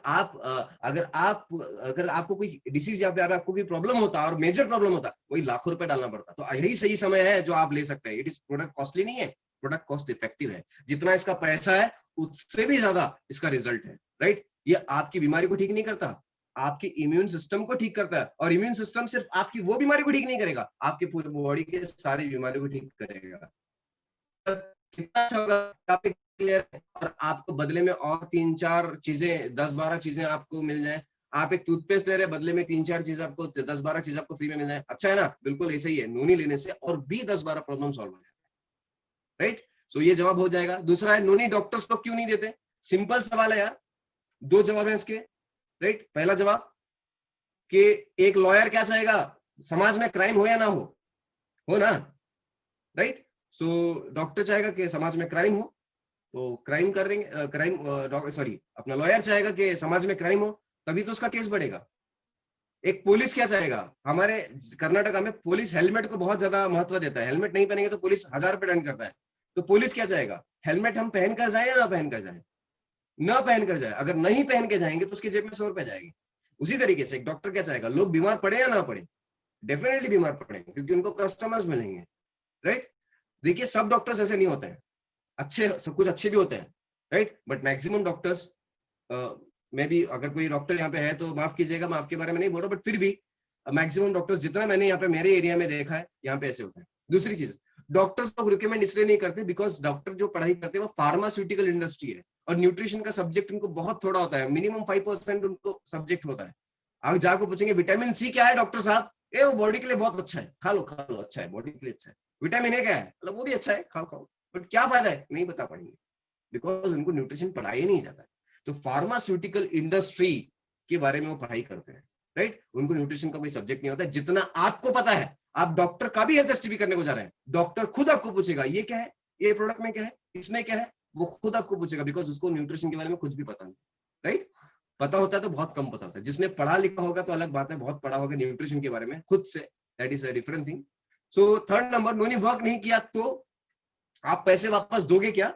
आपको कोई डिसीज या फिर आपको कोई प्रॉब्लम होता और मेजर प्रॉब्लम होता, वही लाखों रुपए डालना पड़ता। तो यही सही समय है जो आप ले सकते हैं। इट इज प्रोडक्ट कॉस्टली नहीं है, प्रोडक्ट कॉस्ट इफेक्टिव है। जितना इसका पैसा है उससे भी ज्यादा इसका रिजल्ट है, राइट। ये आपकी बीमारी को ठीक नहीं करता, आपके इम्यून सिस्टम को ठीक करता है, और इम्यून सिस्टम सिर्फ आपकी वो बीमारी को ठीक नहीं करेगा, आपके पूरे बॉडी के सारी बीमारी को ठीक करेगा। कितना अच्छा होगा आप क्लियर है, और आपको बदले में और 3-4 चीजें, 10-12 चीजें आपको मिल जाए। आप एक टूथपेस्ट ले रहे हैं, बदले में 3-4 चीज आपको, 10-12 चीज आपको फ्री में मिल जाए, अच्छा है ना? बिल्कुल ऐसे ही है, नोनी लेने से और भी 10-12 प्रॉब्लम सॉल्व हो जाए, राइट। सो ये जवाब हो जाएगा। दूसरा है, नोनी डॉक्टर्स लोग क्यों नहीं देते? सिंपल सवाल है यार, 2 जवाब है इसके, राइट। पहला जवाब कि एक लॉयर क्या चाहेगा, समाज में क्राइम हो या ना हो ना, राइट। सो डॉक्टर चाहेगा कि समाज में क्राइम हो, तो क्राइम कर देंगे, अपना लॉयर चाहेगा कि समाज में क्राइम हो, तभी तो उसका केस बढ़ेगा। एक पुलिस क्या चाहेगा, हमारे कर्नाटका में पुलिस हेलमेट को बहुत ज्यादा महत्व देता है, हेलमेट नहीं पहनेंगे तो पुलिस 1000 रुपए दंड करता है। तो पुलिस क्या चाहेगा, हेलमेट हम पहन कर जाए या ना पहन कर जाए, न पहन कर जाए। अगर नहीं पहन के जाएंगे तो उसकी जेब में 100 रुपए जाएगी। उसी तरीके से एक डॉक्टर क्या चाहेगा, लोग बीमार पड़े या ना पड़े, डेफिनेटली बीमार पड़ेंगे क्योंकि उनको कस्टमर्स मिलेंगे, राइट। देखिए सब डॉक्टर्स ऐसे नहीं होते हैं, अच्छे, सब कुछ अच्छे भी होते हैं, राइट। बट मैक्सिमम डॉक्टर्स, मैं भी, अगर कोई डॉक्टर यहाँ पे है तो माफ कीजिएगा, मैं आपके बारे में नहीं बोल रहा, बट फिर भी मैक्सिमम डॉक्टर्स जितना मैंने यहाँ पे मेरे एरिया में देखा है, यहाँ पे ऐसे होता है। दूसरी चीज, डॉक्टर्स लोग रिकमेंड इसलिए नहीं करते बिकॉज डॉक्टर जो पढ़ाई करते हैं वो फार्मास्यूटिकल इंडस्ट्री है, और न्यूट्रिशन का सब्जेक्ट उनको बहुत थोड़ा होता है, मिनिमम 5% उनको सब्जेक्ट होता है। आप जाकर पूछेंगे विटामिन सी क्या है डॉक्टर साहब, वो बॉडी के लिए बहुत अच्छा है, खा लो, अच्छा है, बॉडी के लिए अच्छा है। विटामिन ए क्या है, मतलब वो भी अच्छा है, खाओ खाओ, बट क्या फायदा है नहीं बता पाएंगे, बिकॉज उनको न्यूट्रिशन पढ़ाया ही नहीं जाता है। तो फार्मास्यूटिकल इंडस्ट्री के बारे में वो पढ़ाई करते हैं, राइट। उनको न्यूट्रिशन का कोई सब्जेक्ट नहीं होता है, जितना आपको पता है। आप डॉक्टर का भी हेल्थ स्टडी करने को जा रहे हैं, डॉक्टर खुद आपको पूछेगा ये क्या है, ये प्रोडक्ट में क्या है, इसमें क्या है, वो खुद आपको पूछेगा, बिकॉज उसको न्यूट्रिशन के बारे में कुछ भी पता नहीं, राइट। पता होता है तो बहुत कम पता होता है, जिसने पढ़ा लिखा होगा तो अलग बात है, बहुत पढ़ा होगा न्यूट्रिशन के बारे में खुद से, that is a different thing. So third number, उन्होंने वर्क नहीं किया तो आप पैसे वापस दोगे क्या?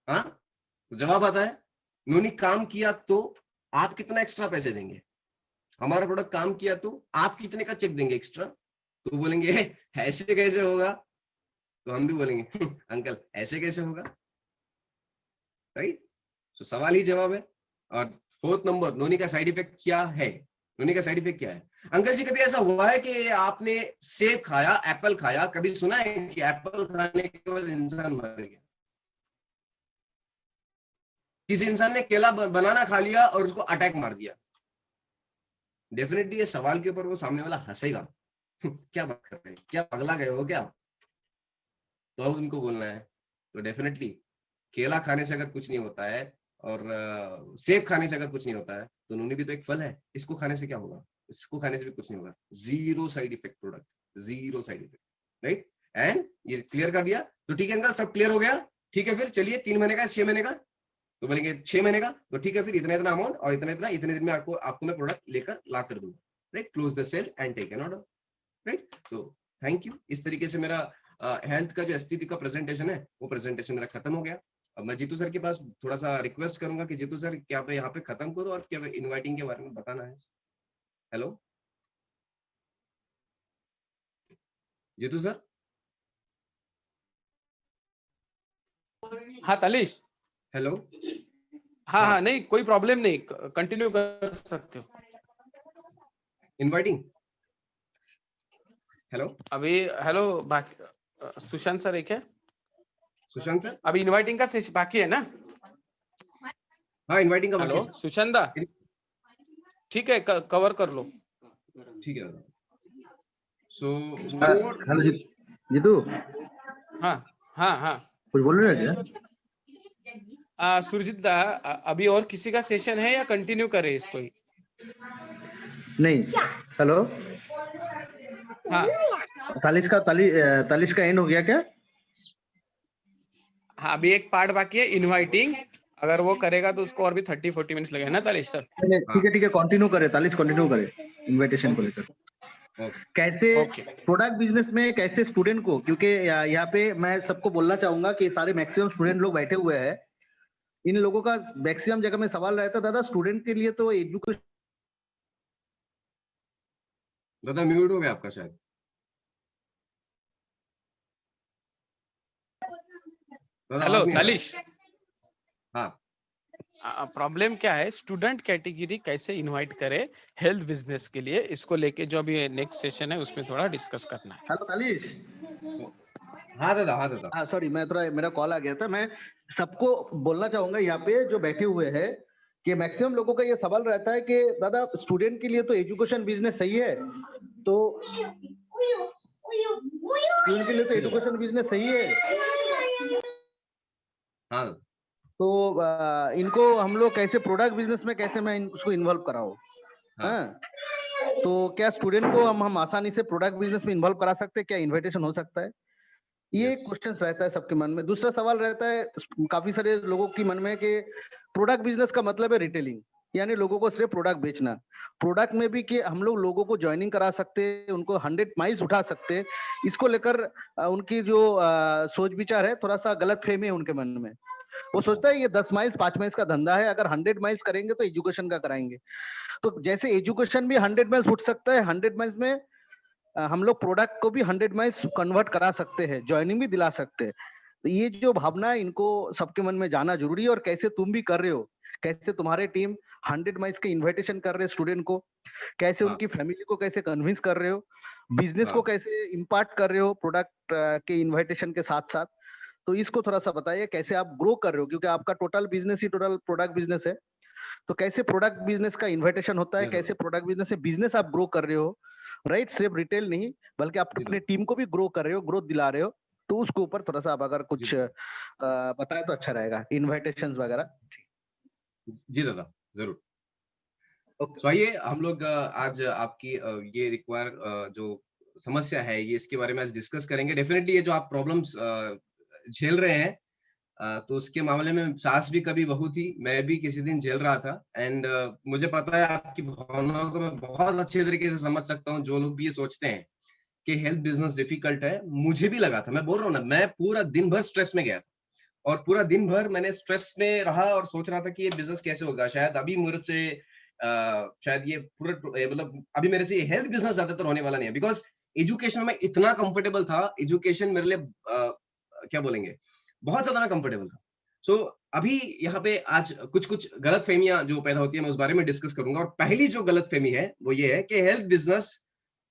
हाँ, तो जवाब आता है, उन्होंने काम किया तो आप कितना एक्स्ट्रा पैसे देंगे? हमारा प्रोडक्ट काम किया तो आप कितने का चेक देंगे एक्स्ट्रा? तो बोलेंगे ऐसे कैसे होगा, तो हम भी बोलेंगे अंकल ऐसे कैसे होगा, राइट। तो सवाल ही जवाब है। और फोर्थ नंबर, नोनी का साइड इफेक्ट क्या है? नोनी का साइड इफेक्ट क्या है? अंकल जी, कभी ऐसा हुआ है कि आपने सेब खाया, एप्पल खाया, कभी सुना है कि एप्पल खाने के बाद इंसान मर गया? किसी इंसान ने केला बनाना खा लिया और उसको अटैक मार दिया? डेफिनेटली ये सवाल के ऊपर वो सामने वाला हंसेगा क्या बात कर रहे हैं, क्या पगला गए हो क्या? तो अब उनको बोलना है, तो डेफिनेटली केला खाने से अगर कुछ नहीं होता है और सेब खाने से अगर कुछ नहीं होता है, तो नूनी भी तो एक फल है, इसको खाने से क्या होगा? इसको खाने से भी कुछ नहीं होगा। Zero side effect product, zero side effect, right. And ये क्लियर कर दिया, तो ठीक है अंकल, सब क्लियर हो गया। ठीक है, फिर चलिए 3 महीने का, 6 महीने का, तो बोलेंगे 6 महीने का, तो ठीक है, फिर इतना इतना अमाउंट और इतना इतना इतने दिन में आपको मैं प्रोडक्ट लेकर ला कर दूंगा, right. Close the sale and take an order, right. तो थैंक यू। इस तरीके से मेरा हेल्थ का जो एसटीपी का प्रेजेंटेशन है, वो प्रेजेंटेशन मेरा खत्म हो गया। अब मैं जीतू सर के पास थोड़ा सा रिक्वेस्ट करूंगा कि जीतू सर, क्या मैं यहाँ पे खत्म करूँ और क्या इनवाइटिंग के बारे में बताना है? Hello Jeetu sir. हाँ तालिश, हेलो। हाँ हाँ, हाँ, नहीं कोई प्रॉब्लम नहीं, कंटिन्यू कर सकते हो। इनवाइटिंग। हेलो अभी हेलो, बाकी सुशांत सर एक है, सुशांत सर। अभी इनवाइटिंग का सेशन बाकी है ना? हाँ, इनवाइटिंग का बाकी हेलो है सर। सुशांत दा, ठीक है, कवर कर लो। ठीक है। सो हेलो जीतू, हाँ हाँ हाँ, कुछ बोल रहे हैं क्या? सुरजीत दा, अभी और किसी का सेशन है या कंटिन्यू करें इसको ही? नहीं। हेलो, हाँ तालिश का एंड हो गया क्या? हाँ, अभी एक पार्ट बाकी है इनवाइटिंग, अगर वो करेगा तो उसको और भी 30-40 मिनट्स लगेगा ना तालिश सर? ठीक है, कंटिन्यू करे, तालिश कंटिन्यू करे इनविटेशन को लेकर। कैसे प्रोडक्ट बिजनेस में कैसे स्टूडेंट को, क्योंकि यहाँ पे मैं सबको बोलना चाहूंगा कि सारे मैक्सिमम स्टूडेंट लोग बैठे हुए हैं, इन लोगों का मैक्सिमम जगह में सवाल रहता है, दादा स्टूडेंट के लिए तो एजुकेशन। दादा म्यूट हो गया आपका शायद। हेलो तालिश, हाँ, प्रॉब्लम क्या है, स्टूडेंट कैटेगरी कैसे इनवाइट करे हेल्थ बिजनेस के लिए, इसको लेके जो अभी नेक्स्ट सेशन है उसमें थोड़ा डिस्कस करना है। हेलो तालिश। हाँ दादा, हाँ दादा। हाँ सॉरी, मैं थोड़ा, मेरा कॉल आ गया था। मैं सबको बोलना चाहूंगा यहाँ पे जो बैठे हुए हैं कि मैक्सिमम लोगों का ये सवाल रहता है कि दादा स्टूडेंट के लिए तो एजुकेशन बिजनेस सही है, तो स्टूडेंट के लिए तो एजुकेशन बिजनेस सही है, हाँ, तो इनको हम लोग कैसे प्रोडक्ट बिजनेस में कैसे मैं उसको इन्वॉल्व कराऊं? हाँ, तो क्या स्टूडेंट को हम आसानी से प्रोडक्ट बिजनेस में इन्वॉल्व करा सकते हैं? क्या इन्विटेशन हो सकता है? ये क्वेश्चन रहता है सबके मन में। दूसरा सवाल रहता है काफी सारे लोगों के मन में कि प्रोडक्ट बिजनेस का मतलब है रिटेलिंग, यानी लोगों को सिर्फ प्रोडक्ट बेचना। प्रोडक्ट में भी कि हम लोग लोगों को ज्वाइनिंग करा सकते हैं, उनको 100 माइल्स उठा सकते हैं, इसको लेकर उनकी जो सोच विचार है, थोड़ा सा गलत फहमी है उनके मन में। वो सोचता है ये 10 माइल्स 5 माइल्स का धंधा है, अगर 100 माइल्स करेंगे तो एजुकेशन का कराएंगे। तो जैसे एजुकेशन भी 100 माइल्स उठ सकता है, 100 माइल्स में हम लोग प्रोडक्ट को भी 100 माइल्स कन्वर्ट करा सकते हैं, ज्वाइनिंग भी दिला सकते हैं। तो ये जो भावना है इनको सबके मन में जाना जरूरी है। और कैसे तुम भी कर रहे हो, कैसे तुम्हारे टीम 100 माइल्स के इन्विटेशन कर रहे हैं स्टूडेंट को, कैसे उनकी फैमिली को कैसे कन्विंस कर रहे हो, बिजनेस को कैसे इम्पार्ट कर रहे हो प्रोडक्ट के इन्विटेशन के साथ साथ, तो इसको थोड़ा सा बताइए कैसे आप ग्रो कर रहे हो, क्योंकि आपका टोटल बिजनेस ही टोटल प्रोडक्ट बिजनेस है। तो कैसे प्रोडक्ट बिजनेस का इन्विटेशन होता है, कैसे प्रोडक्ट बिजनेस से बिजनेस आप ग्रो कर रहे हो, राइट? सिर्फ रिटेल नहीं, बल्कि आप जी अपने दादा, टीम को भी ग्रो कर रहे हो, ग्रोथ दिला रहे हो, तो उसके ऊपर थोड़ा सा आप अगर जी कुछ दादा, बताए तो अच्छा रहेगा, इन्विटेशंस वगैरह। जी दादा, जरूर। ओके। सो आइए हम लोग आज आपकी ये जो समस्या है ये इसके बारे में आज डिस्कस करेंगे। डेफिनेटली ये जो आप प्रॉब्लम्स झेल रहे हैं, तो उसके मामले में सास भी कभी बहू थी, मैं भी किसी दिन झेल रहा था। एंड मुझे पता है आपकी भावनाओं को मैं बहुत अच्छे तरीके से समझ सकता हूँ। जो लोग भी ये सोचते हैं कि हेल्थ बिजनेस डिफिकल्ट है, मुझे भी लगा था। मैं बोल रहा हूँ ना, मैं पूरा दिन भर स्ट्रेस में गया था और पूरा दिन भर मैंने स्ट्रेस में रहा और सोच रहा था कि ये बिज़नेस कैसे होगा? शायद अभी मेरे से शायद ये पूरा मतलब अभी मेरे से ये हेल्थ बिज़नेस ज़्यादातर होने वाला नहीं है, बिकॉज़ एजुकेशन में इतना कंफर्टेबल था, एजुकेशन मेरे लिए क्या बोलेंगे, बहुत ज़्यादा मैं कंफर्टेबल था। सो अभी यहाँ पे आज कुछ-कुछ गलतफ़हमियाँ जो पैदा होती है, मैं उस बारे में डिस्कस करूँगा और पहली जो गलतफ़हमी है, वो ये है कि हेल्थ बिज़नेस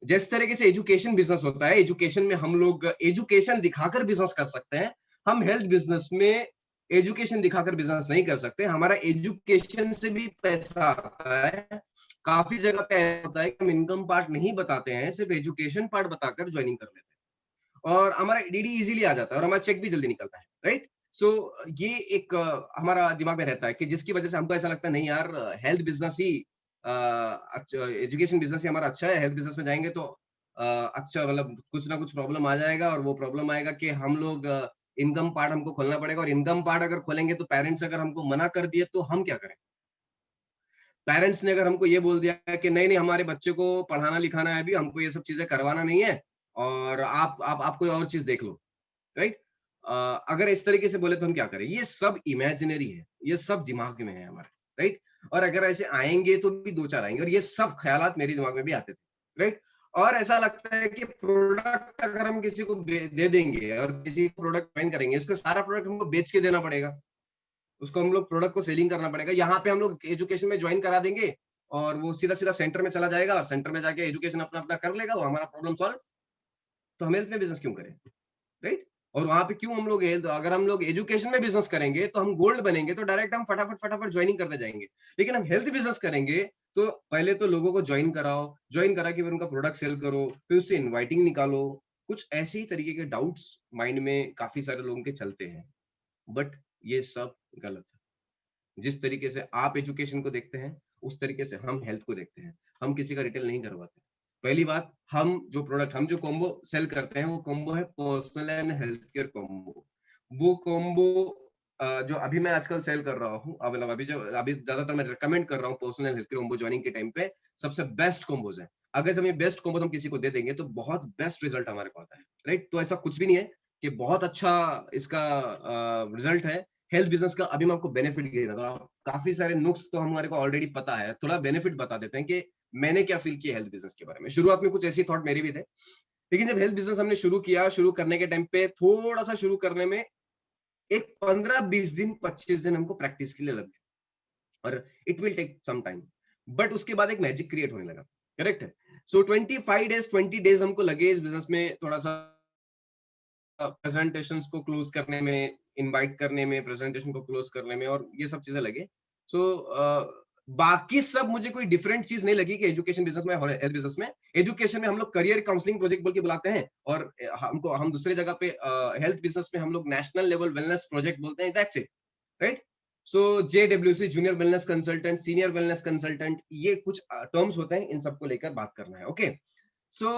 जिस तरीके से एजुकेशन बिज़नेस होता है, एजुकेशन में हम लोग एजुकेशन दिखाकर बिज़नेस कर सकते हैं। हम हेल्थ बिज़नेस में एजुकेशन दिखाकर बिज़नेस नहीं कर सकते। हमारा एजुकेशन से भी पैसा आता है। काफ़ी जगह पे ऐसा होता है कि हम इनकम पार्ट नहीं बताते हैं, सिर्फ़ एजुकेशन पार्ट बताकर जॉइनिंग कर लेते हैं और हमारा डीडी ईज़िली आ जाता है और हमारा चेक भी जल्दी निकलता है, राइट? सो ये एक हमारा दिमाग में रहता है कि जिसकी वज़ह से हमको ऐसा लगता है नहीं यार, हेल्थ बिज़नेस ही अच्छा, एजुकेशन बिज़नेस ही हमारा अच्छा है, हेल्थ बिज़नेस में जाएँगे तो अच्छा मतलब कुछ ना कुछ प्रॉब्लम आ जाएगा और वो प्रॉब्लम आएगा कि हम लोग इनकम पार्ट हमको खोलना पड़ेगा और इनकम पार्ट अगर खोलेंगे तो पेरेंट्स अगर हमको मना कर दिए तो हम क्या करें? पेरेंट्स ने अगर हमको ये बोल दिया कि नहीं, नहीं हमारे बच्चे को पढ़ाना-लिखाना है अभी, हमको ये सब चीज़ें करवाना नहीं है और आप कोई और चीज़ देख लो, राइट? अ, अगर इस तरीके से बोले तो हम क्या करें? ये सब इमेजिनरी है, ये सब दिमाग में है हमारे, राइट? और अगर ऐसे आएँगे तो भी 2-4 आएँगे और ये सब ख़्यालात मेरे दिमाग में भी आते थे, राइट? और ऐसा लगता है कि प्रोडक्ट अगर हम किसी को दे देंगे और किसी प्रोडक्ट ज्वाइन करेंगे, उसका सारा प्रोडक्ट हमको बेच के देना पड़ेगा। उसको हम लोग प्रोडक्ट को सेलिंग करना पड़ेगा। यहाँ पे हम लोग एजुकेशन में जॉइन करा देंगे और वो सीधा-सीधा सेंटर में चला जाएगा और सेंटर में जाके एजुकेशन अपना-अपना कर लेगा, वो हमारा प्रॉब्लम सॉल्व। तो हम हेल्थ में बिज़नेस क्यों करें? राइट? और वहाँ पे क्यों हम लोग हेल्थ अगर हम लोग एजुकेशन में बिज़नेस करेंगे, तो हम गोल्ड बनेंगे, तो डायरेक्ट हम फटाफट जॉइनिंग करते जाएँगे। लेकिन हम हेल्थ बिज़नेस करेंगे, तो पहले तो लोगों को जॉइन कराओ, जॉइन करा के फिर उनका प्रोडक्ट सेल करो, फिर उससे इनवाइटिंग निकालो। कुछ ऐसे ही तरीके के डाउट्स माइंड में काफ़ी सारे लोगों के चलते हैं। बट ये सब गलत है। जिस तरीके से आप एजुकेशन को देखते हैं, उस तरीके से हम हेल्थ को देखते हैं। हम किसी का रिटेल नहीं करवाते। पहली बात, हम जो कॉम्बो सेल करते हैं, वो कॉम्बो है personal and health care combo. वो कॉम्बो जो अभी मैं आजकल सेल कर रहा हूँ, मतलब अभी ज़्यादातर मैं रिकमेंड कर रहा हूँ personal health care combo joining के टाइम पे, सबसे बेस्ट कॉम्बोज़ हैं। अगर जब ये बेस्ट कॉम्बोज़ हम किसी को दे देंगे, तो बहुत बेस्ट रिजल्ट हमारे को आता है, राइट? तो ऐसा कुछ भी नहीं है कि बहुत अच्छा इसका रिजल्ट है। हेल्थ बिज़नेस का अभी मैं आपको बेनिफिट गिना तो काफ़ी सारे नुक्स तो हमारे को ऑलरेडी पता है। थोड़ा बेनिफिट बता देते हैं कि मैंने क्या फ़ील किया हेल्थ बिज़नेस के बारे में। शुरुआत में कुछ ऐसी थॉट मेरे भी थे। लेकिन जब हेल्थ बिज़नेस हमने शुरू किया, शुरू करने के टाइम पे थोड़ा-सा शुरू करने में एक 15-20 दिन, 25 दिन हमको प्रैक्टिस के लिए लग गए और it will take some time. But उसके बाद एक मैजिक क्रिएट होने लगा। करेक्ट है? सो 25 डेज़, 20 डेज़ हमको लगे इस बिज़नेस में थोड़ा-सा प्रेजेंटेशंस को क्लोज करने में, इनवाइट करने में, प्रेजेंटेशन को क्लोज करने में और ये सब चीजें लगे। सो बाकी सब मुझे कोई डिफरेंट चीज नहीं लगी कि एजुकेशन बिजनेस में और हेल्थ बिजनेस में। एजुकेशन में हम लोग करियर काउंसलिंग प्रोजेक्ट बोल के बुलाते हैं और हम दूसरे जगह पे हेल्थ बिजनेस में हम लोग नेशनल लेवल वेलनेस प्रोजेक्ट बोलते हैं, that's it, right? So JWC junior wellness consultant, senior wellness consultant, ये कुछ टर्म्स होते हैं, इन सबको लेकर बात करना है। ओके, सो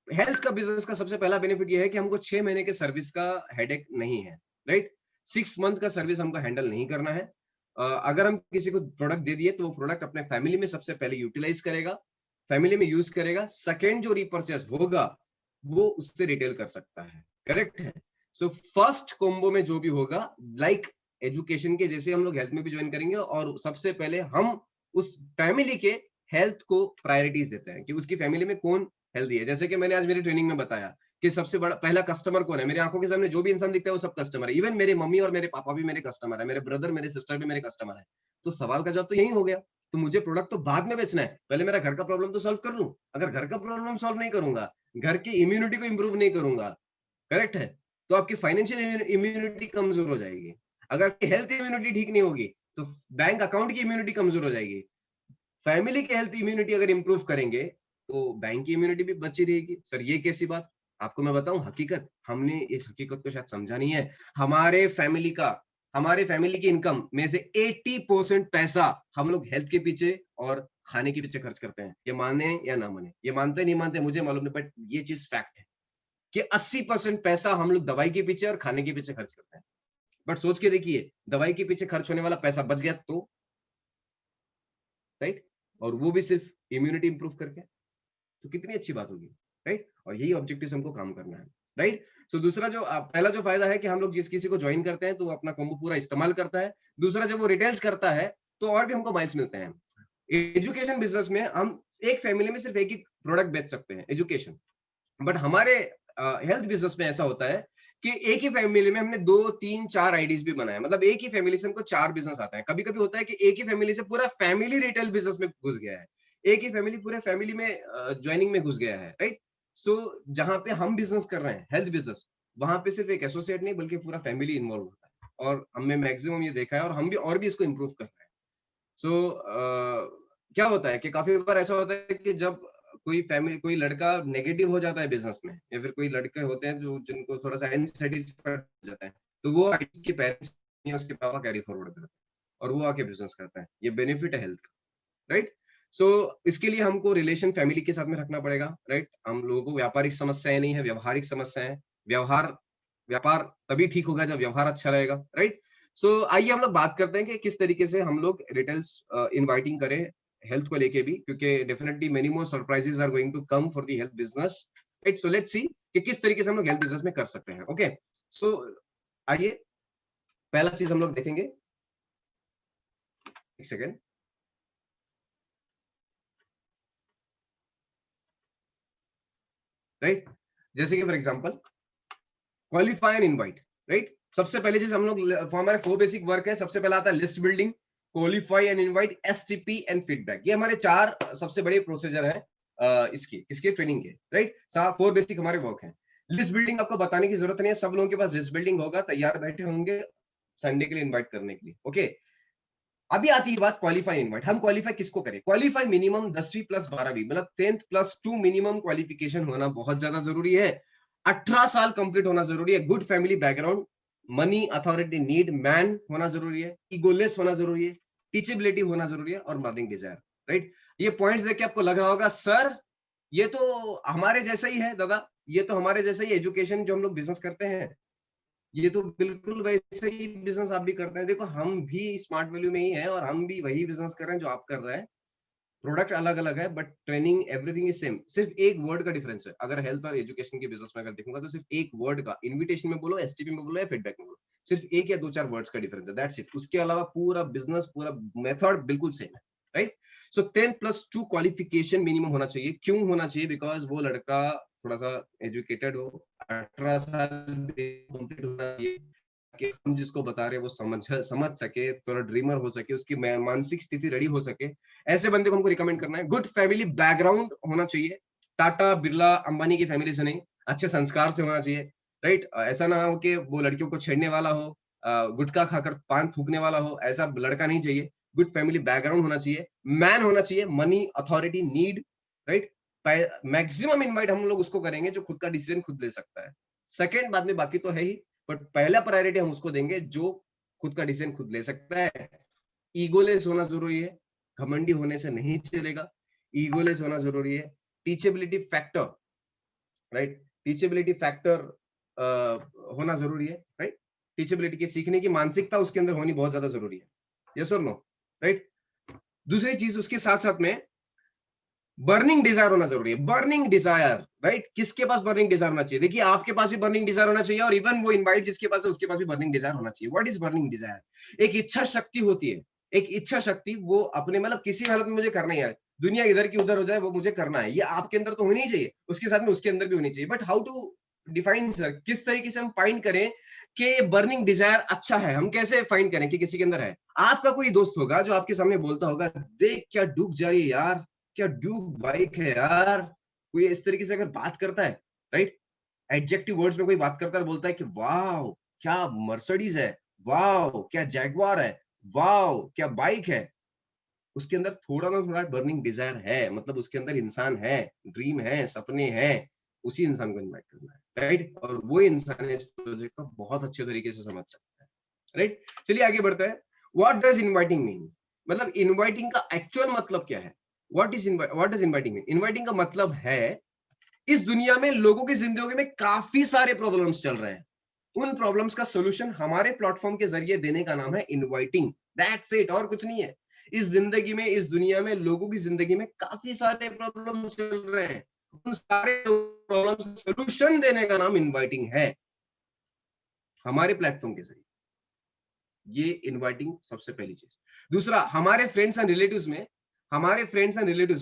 हेल्थ का बिजनेस का सबसे पहला बेनिफिट ये है कि हमको 6 महीने के सर्विस का हेडेक नहीं है, राइट? 6 मंथ का सर्विस हमको हैंडल नहीं करना है। अगर हम किसी को प्रोडक्ट दे दिए तो वो प्रोडक्ट अपने फैमिली में सबसे पहले यूटिलाइज करेगा, फैमिली में यूज करेगा, सेकंड जो रीपर्चेस होगा वो उससे रिटेल कर सकता है, करेक्ट है? सो फर्स्ट कॉम्बो में जो भी होगा, लाइक एजुकेशन के जैसे हम लोग हेल्थ में भी ज्वाइन करेंगे और सबसे पहले हम उस फैमिली के हेल्थ को प्रायोरिटीज देते हैं कि उसकी फैमिली में कौन हेल्दी है। जैसे कि मैंने आज मेरी ट्रेनिंग में बताया कि सबसे बड़ा पहला कस्टमर कौन है। मेरी आंखों के सामने जो भी इंसान दिखता है वो सब कस्टमर है। इवन मेरे मम्मी और मेरे पापा भी मेरे कस्टमर है, मेरे ब्रदर मेरे सिस्टर भी मेरे कस्टमर है। तो सवाल का जवाब तो यही हो गया। तो मुझे प्रोडक्ट तो बाद में बेचना है, पहले मेरा घर का प्रॉब्लम तो सॉल्व कर लूं। अगर घर का प्रॉब्लम सॉल्व नहीं करूंगा, घर की इम्यूनिटी को इंप्रूव नहीं करूंगा, करेक्ट है, तो आपकी फाइनेंशियल इम्यूनिटी कमजोर हो जाएगी। अगर आपकी हेल्थ इम्यूनिटी ठीक नहीं होगी तो बैंक अकाउंट की इम्यूनिटी कमजोर हो जाएगी। फैमिली की हेल्थ इम्यूनिटी अगर इंप्रूव करेंगे तो बैंक की इम्यूनिटी भी बची रहेगी। सर ये कैसी बात? आपको मैं बताऊं हकीकत, हमने इस हकीकत को शायद समझा नहीं है। हमारे फैमिली की इनकम में से 80% पैसा हम लोग हेल्थ के पीछे और खाने के पीछे खर्च करते हैं। ये माने या ना माने, ये मानते नहीं मानते मुझे मालूम नहीं, बट ये चीज फैक्ट है कि 80% पैसा हम लोग दवाई के पीछे और खाने के पीछे खर्च करते हैं। बट सोच के देखिए, दवाई के पीछे खर्च होने वाला पैसा बच गया तो, राइट, और वो भी सिर्फ इम्यूनिटी इंप्रूव करके, तो कितनी अच्छी बात होगी, राइट। और यही ऑब्जेक्टिव हमको काम करना है, राइट। तो दूसरा जो पहला जो फायदा है कि हम लोग जिस किसी को ज्वाइन करते हैं तो वो अपना कॉम्बो पूरा इस्तेमाल करता है। दूसरा, जब वो रिटेल्स करता है तो और भी हमको माइल्स मिलते हैं। एजुकेशन बिजनेस में हम एक फैमिली में सिर्फ एक ही प्रोडक्ट बेच सकते हैं, एजुकेशन। बट हमारे हेल्थ बिजनेस में ऐसा होता है कि एक ही फैमिली में हमने 2, 3, 4 आईडीज भी बनाए, मतलब एक ही फैमिली से हमको 4 बिजनेस आता है। कभी कभी होता है कि एक ही फैमिली से पूरा फैमिली रिटेल बिजनेस में घुस गया है, एक ही फैमिली पूरे फैमिली में ज्वाइनिंग में घुस गया है, राइट। सो जहां पे हम बिजनेस कर रहे हैं हेल्थ बिजनेस, वहां पे सिर्फ एक एसोसिएट नहीं बल्कि पूरा फैमिली इन्वॉल्व होता है, और हमने मैक्सिमम ये देखा है, और हम भी और भी इसको इम्प्रूव कर रहे हैं। सो क्या होता है कि काफी बार ऐसा होता है कि जब कोई लड़का नेगेटिव हो जाता है बिजनेस में, या फिर कोई लड़के होते हैं जो जिनको थोड़ा सा अनसेटिस्फाइड हो जाता है, तो वो के पेरेंट्स या उसके पापा कैरी फॉरवर्ड करते हैं और वो आके बिजनेस करता है। ये बेनिफिट है हेल्थ का, राइट। सो इसके लिए हमको रिलेशन फैमिली के साथ में रखना पड़ेगा, राइट। हम लोगों को व्यापारिक समस्याएं नहीं है, व्यवहारिक समस्याएं। व्यापार तभी ठीक होगा जब व्यवहार अच्छा रहेगा, राइट। सो आइए हम लोग बात करते हैं कि किस तरीके से हम लोग रिटेल्स इनवाइटिंग करें हेल्थ को लेके भी, क्योंकि definitely many more surprises are going to come for the health business, right. So let's see कि किस तरीके से हम लोग हेल्थ बिजनेस में कर सकते हैं। ओके, सो आइए पहला चीज हम लोग देखेंगे, एक सेकेंड। राइट, जैसे कि for example qualify and invite, right. सबसे पहले चीज हम लोग हमारे 4 बेसिक वर्क है। सबसे पहला आता है list building, qualify and invite, STP and feedback. ये हमारे 4 सबसे बड़े प्रोसीजर है इसके ट्रेनिंग के, राइट। 4 बेसिक हमारे वर्क है। लिस्ट बिल्डिंग आपको बताने की जरूरत नहीं है, सब लोगों के पास लिस्ट बिल्डिंग होगा, तैयार बैठे होंगे संडे के लिए इनवाइट करने के लिए। ओके, अभी आती है बात क्वालिफाई इनवाइट। हम क्वालिफाई किसको करें? क्वालिफाई मिनिमम 10वीं प्लस 12वीं, मतलब 10th प्लस 2 मिनिमम क्वालिफिकेशन होना बहुत ज्यादा जरूरी है। 18 साल कंप्लीट होना जरूरी है। Good family background, money authority need man होना जरूरी है, ईगोलेस होना जरूरी है, टीचेबिलिटी होना जरूरी है, और मर्निंग डिजायर, राइट। ये पॉइंट्स देख के आपको लग रहा होगा सर ये तो हमारे जैसा ही है दादा, ये तो हमारे जैसा ही एजुकेशन जो हम लोग बिजनेस करते हैं, ये तो बिल्कुल वैसे ही बिजनेस आप भी करते हैं। देखो हम भी स्मार्ट वैल्यू में ही है और हम भी वही बिजनेस कर रहे हैं जो आप कर रहे हैं। प्रोडक्ट अलग अलग है but training everything is same. सिर्फ एक वर्ड का डिफरेंस है। अगर हेल्थ और एजुकेशन के बिजनेस में अगर देखूंगा तो सिर्फ एक वर्ड का, इन्विटेशन में बोलो, एसटीपी में बोलो या फीडबैक में बोलो, सिर्फ एक या 2-4 वर्ड्स का डिफरेंस है, दैट्स इट। उसके अलावा पूरा बिजनेस, पूरा मेथड बिल्कुल सेम है, राइट। सो 10+2 क्वालिफिकेशन मिनिमम होना चाहिए। क्यों होना चाहिए? बिकॉज वो लड़का थोड़ा सा एजुकेटेड हो, 18 साल कंप्लीट होना चाहिए कि हम जिसको बता रहे हैं वो समझ सके, थोड़ा ड्रीमर हो सके, उसकी मानसिक स्थिति रेडी हो सके। ऐसे बंदे को हमको रिकमेंड करना है। गुड फैमिली बैकग्राउंड होना चाहिए, टाटा बिरला अंबानी की फैमिली से नहीं, अच्छे संस्कार से होना चाहिए, राइट। ऐसा ना हो कि वो लड़कियों को छेड़ने वाला हो, गुटखा खाकर पान थूकने वाला हो, ऐसा लड़का नहीं चाहिए। गुड फैमिली बैकग्राउंड होना चाहिए, मैन होना चाहिए, money authority need, right. Maximum invite हम लोग उसको करेंगे जो खुद का डिसीजन खुद ले सकता है। सेकेंड बाद में बाकी तो है ही, बट पहला प्रायोरिटी हम उसको देंगे जो खुद का डिसीजन खुद ले सकता है। ईगोलेस होना जरूरी है, घमंडी होने से नहीं चलेगा, ईगोलेस होना जरूरी है। Teachability factor, right, teachability factor होना जरूरी है, राइट। टीचेबिलिटी की सीखने की मानसिकता उसके अंदर होनी बहुत ज्यादा जरूरी है, यस और नो, राइट। दूसरी चीज उसके साथ साथ में बर्निंग डिजायर होना जरूरी है। Burning desire, right. किसके पास बर्निंग डिजायर होना चाहिए? देखिए आपके पास भी बर्निंग डिजायर होना चाहिए, और इवन वो इनवाइट जिसके पास है उसके पास भी बर्निंग डिजायर होना चाहिए। What is burning desire? एक इच्छा शक्ति होती है, एक इच्छा शक्ति, वो अपने मतलब किसी हालत में मुझे करना ही है, दुनिया इधर की उधर हो जाए वो मुझे करना है, ये आपके अंदर तो होनी ही चाहिए, उसके साथ में उसके अंदर भी होनी चाहिए। But how to define sir, किस तरीके से हम फाइंड करें कि बर्निंग डिजायर अच्छा है? हम कैसे फाइंड करें कि किसी के अंदर है? आपका कोई दोस्त होगा जो आपके सामने बोलता होगा, देख क्या डूब जा रही है यार, क्या ड्यूक बाइक है यार। कोई इस तरीके से अगर बात करता है, राइट, एडजेक्टिव वर्ड्स में कोई बात करता है, बोलता है कि वाओ क्या मर्सिडीज है, वाओ क्या जैगवार है, वाओ क्या बाइक है, उसके अंदर थोड़ा ना थोड़ा बर्निंग डिजायर है, मतलब उसके अंदर इंसान है, ड्रीम है, सपने हैं, उसी इंसान को इनवाइट करना है, राइट? और वो इंसान इस प्रोजेक्ट को बहुत अच्छे तरीके से समझ सकता है, राइट? चलिए आगे बढ़ते हैं। What does inviting mean? मतलब इनवाइटिंग का एक्चुअल मतलब क्या है? What does inviting mean? Inviting का मतलब है, इस दुनिया में लोगों की जिंदगी में काफी सारे प्रॉब्लम्स चल रहे हैं, उन प्रॉब्लम्स का सॉल्यूशन हमारे प्लेटफॉर्म के जरिए देने का नाम है इनवाइटिंग। दैट्स इट, और कुछ नहीं है। इस जिंदगी में, इस दुनिया में लोगों की जिंदगी में काफी सारे प्रॉब्लम चल रहे हैं, उन सारे प्रॉब्लम्स का सॉल्यूशन देने का नाम इनवाइटिंग है, हमारे प्लेटफॉर्म के जरिए। ये इनवाइटिंग सबसे पहली चीज। दूसरा, हमारे फ्रेंड्स एंड रिलेटिव्स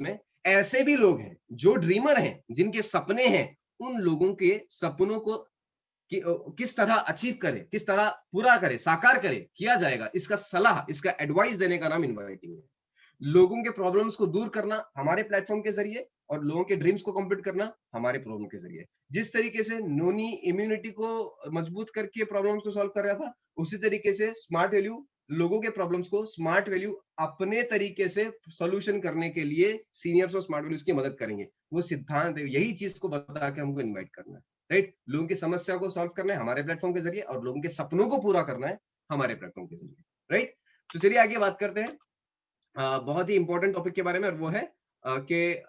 में ऐसे भी लोग हैं जो ड्रीमर हैं, जिनके सपने हैं, उन लोगों के सपनों को किस तरह अचीव करे, किस तरह पूरा करे, साकार करे, किया जाएगा, इसका सलाह, इसका एडवाइस देने का नाम इनवाइटिंग है। लोगों के प्रॉब्लम्स को दूर करना हमारे प्लेटफॉर्म के जरिए, और लोगों के ड्रीम्स को कंप्लीट करना हमारे प्रॉब्लम के जरिए। जिस तरीके से नोनी इम्यूनिटी को मजबूत करके प्रॉब्लम्स को सॉल्व कर रहा था, उसी तरीके से स्मार्ट वैल्यू लोगों के प्रॉब्लम्स को स्मार्ट वैल्यू अपने तरीके से सॉल्यूशन करने के लिए सीनियर्स और स्मार्ट वैल्यूज की मदद करेंगे। वो सिद्धांत, यही चीज को बता के हमको इन्वाइट करना है, राइट? लोगों की समस्या को सॉल्व करना है हमारे प्लेटफॉर्म के जरिए, और लोगों के सपनों को पूरा करना है हमारे प्लेटफॉर्म के जरिए, राइट? तो चलिए आगे बात करते हैं बहुत ही इंपॉर्टेंट टॉपिक के बारे में, और वो है कि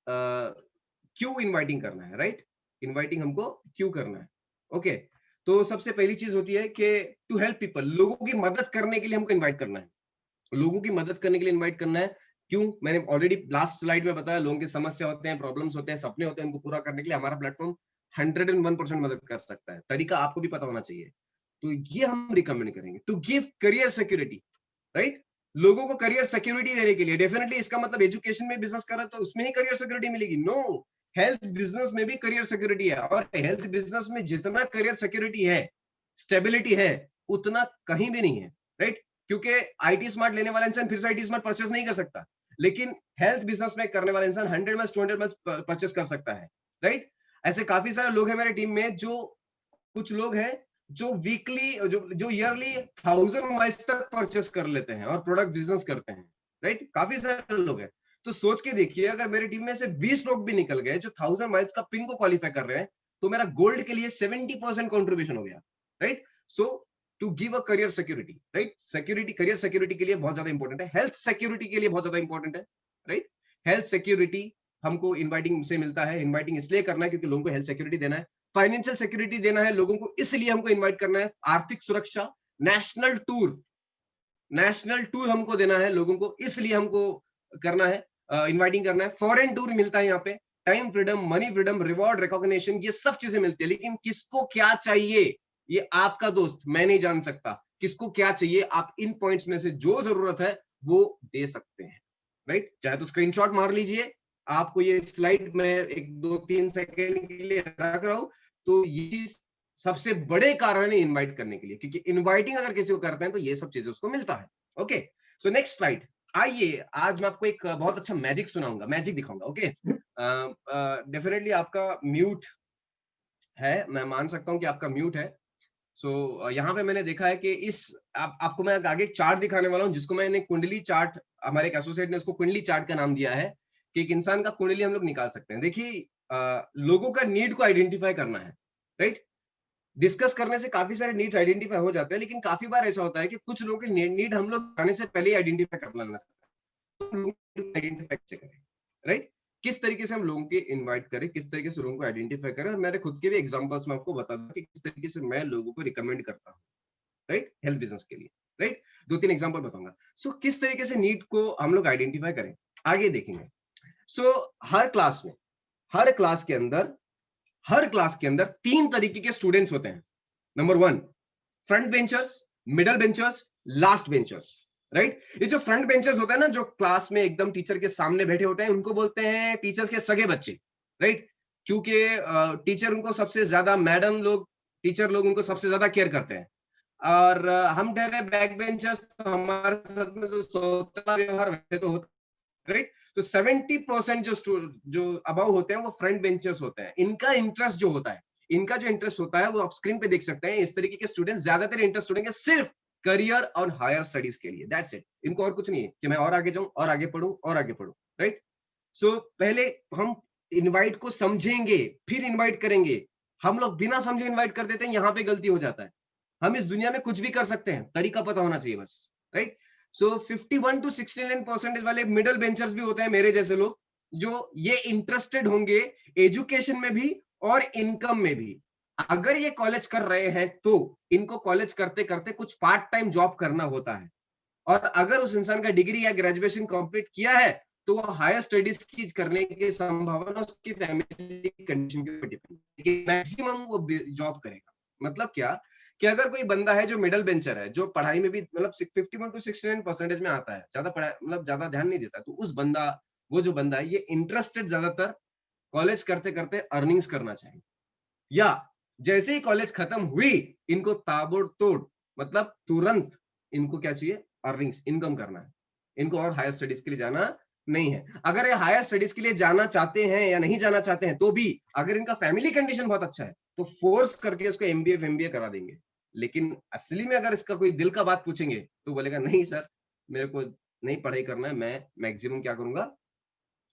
क्यों इनवाइटिंग करना है, राइट? इनवाइटिंग हमको क्यों करना है? ओके, तो सबसे पहली चीज होती है कि टू हेल्प पीपल, लोगों की मदद करने के लिए हमको इनवाइट करना है। लोगों की मदद करने के लिए इनवाइट करना है। क्यों? मैंने ऑलरेडी लास्ट स्लाइड में बताया, लोगों की समस्या होते हैं, प्रॉब्लम्स होते हैं, सपने होते हैं, उनको पूरा करने के लिए हमारा प्लेटफॉर्म 101% मदद कर सकता है। तरीका आपको भी पता होना चाहिए। तो ये हम रिकमेंड करेंगे, to give career security, right? लोगों को करियर सिक्योरिटी देने के लिए। डेफिनेटली इसका मतलब एजुकेशन में बिजनेस कर रहा है तो उसमें ही करियर सिक्योरिटी मिलेगी? नो, हेल्थ बिजनेस में भी करियर सिक्योरिटी है, और हेल्थ बिजनेस में जितना करियर सिक्योरिटी है, स्टेबिलिटी है, उतना कहीं भी नहीं है, राइट? क्योंकि आईटी स्मार्ट लेने वाला इंसान फिर से आईटी स्मार्ट परचेस नहीं कर सकता, लेकिन हेल्थ बिजनेस में करने वाला इंसान 100 मंथ्स 200 मंथ्स परचेस कर सकता है, राइट? ऐसे काफी सारे लोग हैं मेरे टीम में, जो कुछ लोग हैं जो वीकली, जो ईयरली 1000 माइल्स तक परचेस कर लेते हैं और प्रोडक्ट बिजनेस करते हैं, राइट? काफी सारे लोग हैं। तो सोच के देखिए, अगर मेरी टीम में से 20 लोग भी निकल गए जो 1000 माइल्स का पिन को क्वालिफाई कर रहे हैं, तो मेरा गोल्ड के लिए 70% कंट्रीब्यूशन हो गया, right? So to give a career security, right? Security, career security के लिए बहुत ज्यादा इंपॉर्टेंट है, हेल्थ सिक्योरिटी के लिए बहुत ज्यादा इंपॉर्टेंट है, राइट? हेल्थ सिक्योरिटी हमको इनवाइटिंग से मिलता है। इनवाइटिंग इसलिए करना है क्योंकि लोगों को हेल्थ सिक्योरिटी देना है, फाइनेंशियल सिक्योरिटी देना है लोगों को, इसलिए हमको इनवाइट करना है। आर्थिक सुरक्षा, नेशनल टूर हमको देना है लोगों को, इसलिए हमको करना है, इनवाइटिंग करना है। फॉरेन टूर मिलता है यहाँ पे, time freedom, money freedom, reward, recognition, ये सब चीजें मिलती है। लेकिन किसको क्या चाहिए, ये आपका दोस्त, मैं नहीं जान सकता। किसको क्या चाहिए, आप इन पॉइंट्स में से जो जरूरत है वो दे सकते हैं, राइट? चाहे तो स्क्रीनशॉट मार लीजिए, आपको ये स्लाइड में 1-2-3 सेकेंड के लिए रख रहा हूं, तो ये चीज सबसे बड़े कारण है इनवाइट करने के लिए, क्योंकि इनवाइटिंग अगर किसी को करते हैं तो ये सब चीजें उसको मिलता है। Okay, so next slide. आइए, आज मैं आपको एक बहुत अच्छा मैजिक सुनाऊंगा, मैजिक दिखाऊंगा। ओके, डेफिनेटली आपका म्यूट है, मैं मान सकता हूं कि आपका म्यूट है। सो यहाँ पे मैंने देखा है कि आपको मैं आगे एक चार्ट दिखाने वाला हूँ, जिसको मैंने कुंडली चार्ट, हमारे एक एसोसिएट ने उसको कुंडली चार्ट का नाम दिया है, कि एक इंसान का कुंडली हम लोग निकाल सकते हैं। देखिए, लोगों का नीड को आइडेंटिफाई करना है, राइट? डिस्कस करने से काफी सारे नीड्स आइडेंटिफाई हो जाते हैं, लेकिन काफी बार ऐसा होता है कि कुछ लोगों के नीड हम लोग आने से पहले ही आइडेंटिफाई कर लेना चाहते हैं। तो आइडेंटिफाई कैसे करें, राइट? किस तरीके से हम लोगों के इनवाइट करें, किस तरीके से लोगों को आइडेंटिफाई करें, और मेरे खुद के भी एग्जांपल्स में आपको बता दूं कि किस तरीके से मैं लोगों को रिकमेंड करता हूँ, राइट? हेल्थ बिजनेस के लिए, राइट? 2-3 एग्जांपल बताऊंगा। सो किस तरीके से नीड को हम लोग आइडेंटिफाई करें, आगे देखेंगे। सो हर क्लास के अंदर 3 तरीके के स्टूडेंट्स होते हैं। Number 1, front benchers, middle benchers, last benchers, right? ये जो फ्रंट बेंचर्स होते हैं ना, जो क्लास में एकदम टीचर के सामने बैठे होते हैं, उनको बोलते हैं टीचर्स के सगे बच्चे, राइट? क्योंकि टीचर उनको सबसे ज्यादा, टीचर लोग उनको सबसे ज्यादा केयर करते हैं। और हम ठहरे बैक बेंचर्स, तो हमारे साथ में तो सोता व्यवहार वैसे तो होता, राइट? तो 70% जो अबव होते हैं वो फ्रंट बेंचर्स होते हैं। इनका इंटरेस्ट जो होता है वो आप स्क्रीन पे देख सकते हैं। इस तरीके के स्टूडेंट ज्यादातर इंटरेस्ट होंगे सिर्फ करियर और हायर स्टडीज के लिए, दैट्स इट। इनको और कुछ नहीं है कि मैं और आगे जाऊं और आगे पढूं और आगे पढूं, राइट। सो पहले हम इनवाइट को समझेंगे फिर इनवाइट करेंगे। हम लोग बिना समझे इनवाइट कर देते हैं, यहाँ पे गलती हो जाता है। हम इस दुनिया में कुछ भी कर सकते हैं, तरीका पता होना चाहिए बस, राइट। सो 51 to 69% वाले मिडल बेंचर्स भी होते हैं मेरे जैसे लोग, जो ये इंटरेस्टेड होंगे एजुकेशन में भी और इनकम में भी। अगर ये कॉलेज कर रहे हैं तो इनको कॉलेज करते करते कुछ पार्ट टाइम जॉब करना होता है, और अगर उस इंसान का डिग्री या ग्रेजुएशन कंप्लीट किया है तो वो हायर स्टडीज की करने की संभावना उसकी फैमिली कंडीशन के ऊपर डिपेंड है, लेकिन मैक्सिमम वो जॉब करेगा। मतलब क्या कि अगर कोई बंदा है जो मिडिल बेंचर है, जो पढ़ाई में भी मतलब 51 to 69% में आता है, ज्यादा पढ़ाई मतलब ज्यादा ध्यान नहीं देता, तो उस बंदा, वो जो बंदा है ये इंटरेस्टेड ज्यादातर कॉलेज करते करते अर्निंग्स करना चाहिए, या जैसे ही कॉलेज खत्म हुई इनको ताबड़तोड़ मतलब तुरंत इनको क्या चाहिए, अर्निंग्स, इनकम करना है। इनको और हायर स्टडीज के लिए जाना नहीं है। अगर ये हायर स्टडीज के लिए जाना चाहते हैं या नहीं जाना चाहते हैं तो भी अगर इनका फैमिली कंडीशन बहुत अच्छा है तो फोर्स करके इसको एमबीए करा देंगे। लेकिन असली में अगर इसका कोई दिल का बात पूछेंगे तो बोलेगा नहीं सर, मेरे को नहीं पढ़ाई करना है, मैं मैक्सिमम क्या करूंगा,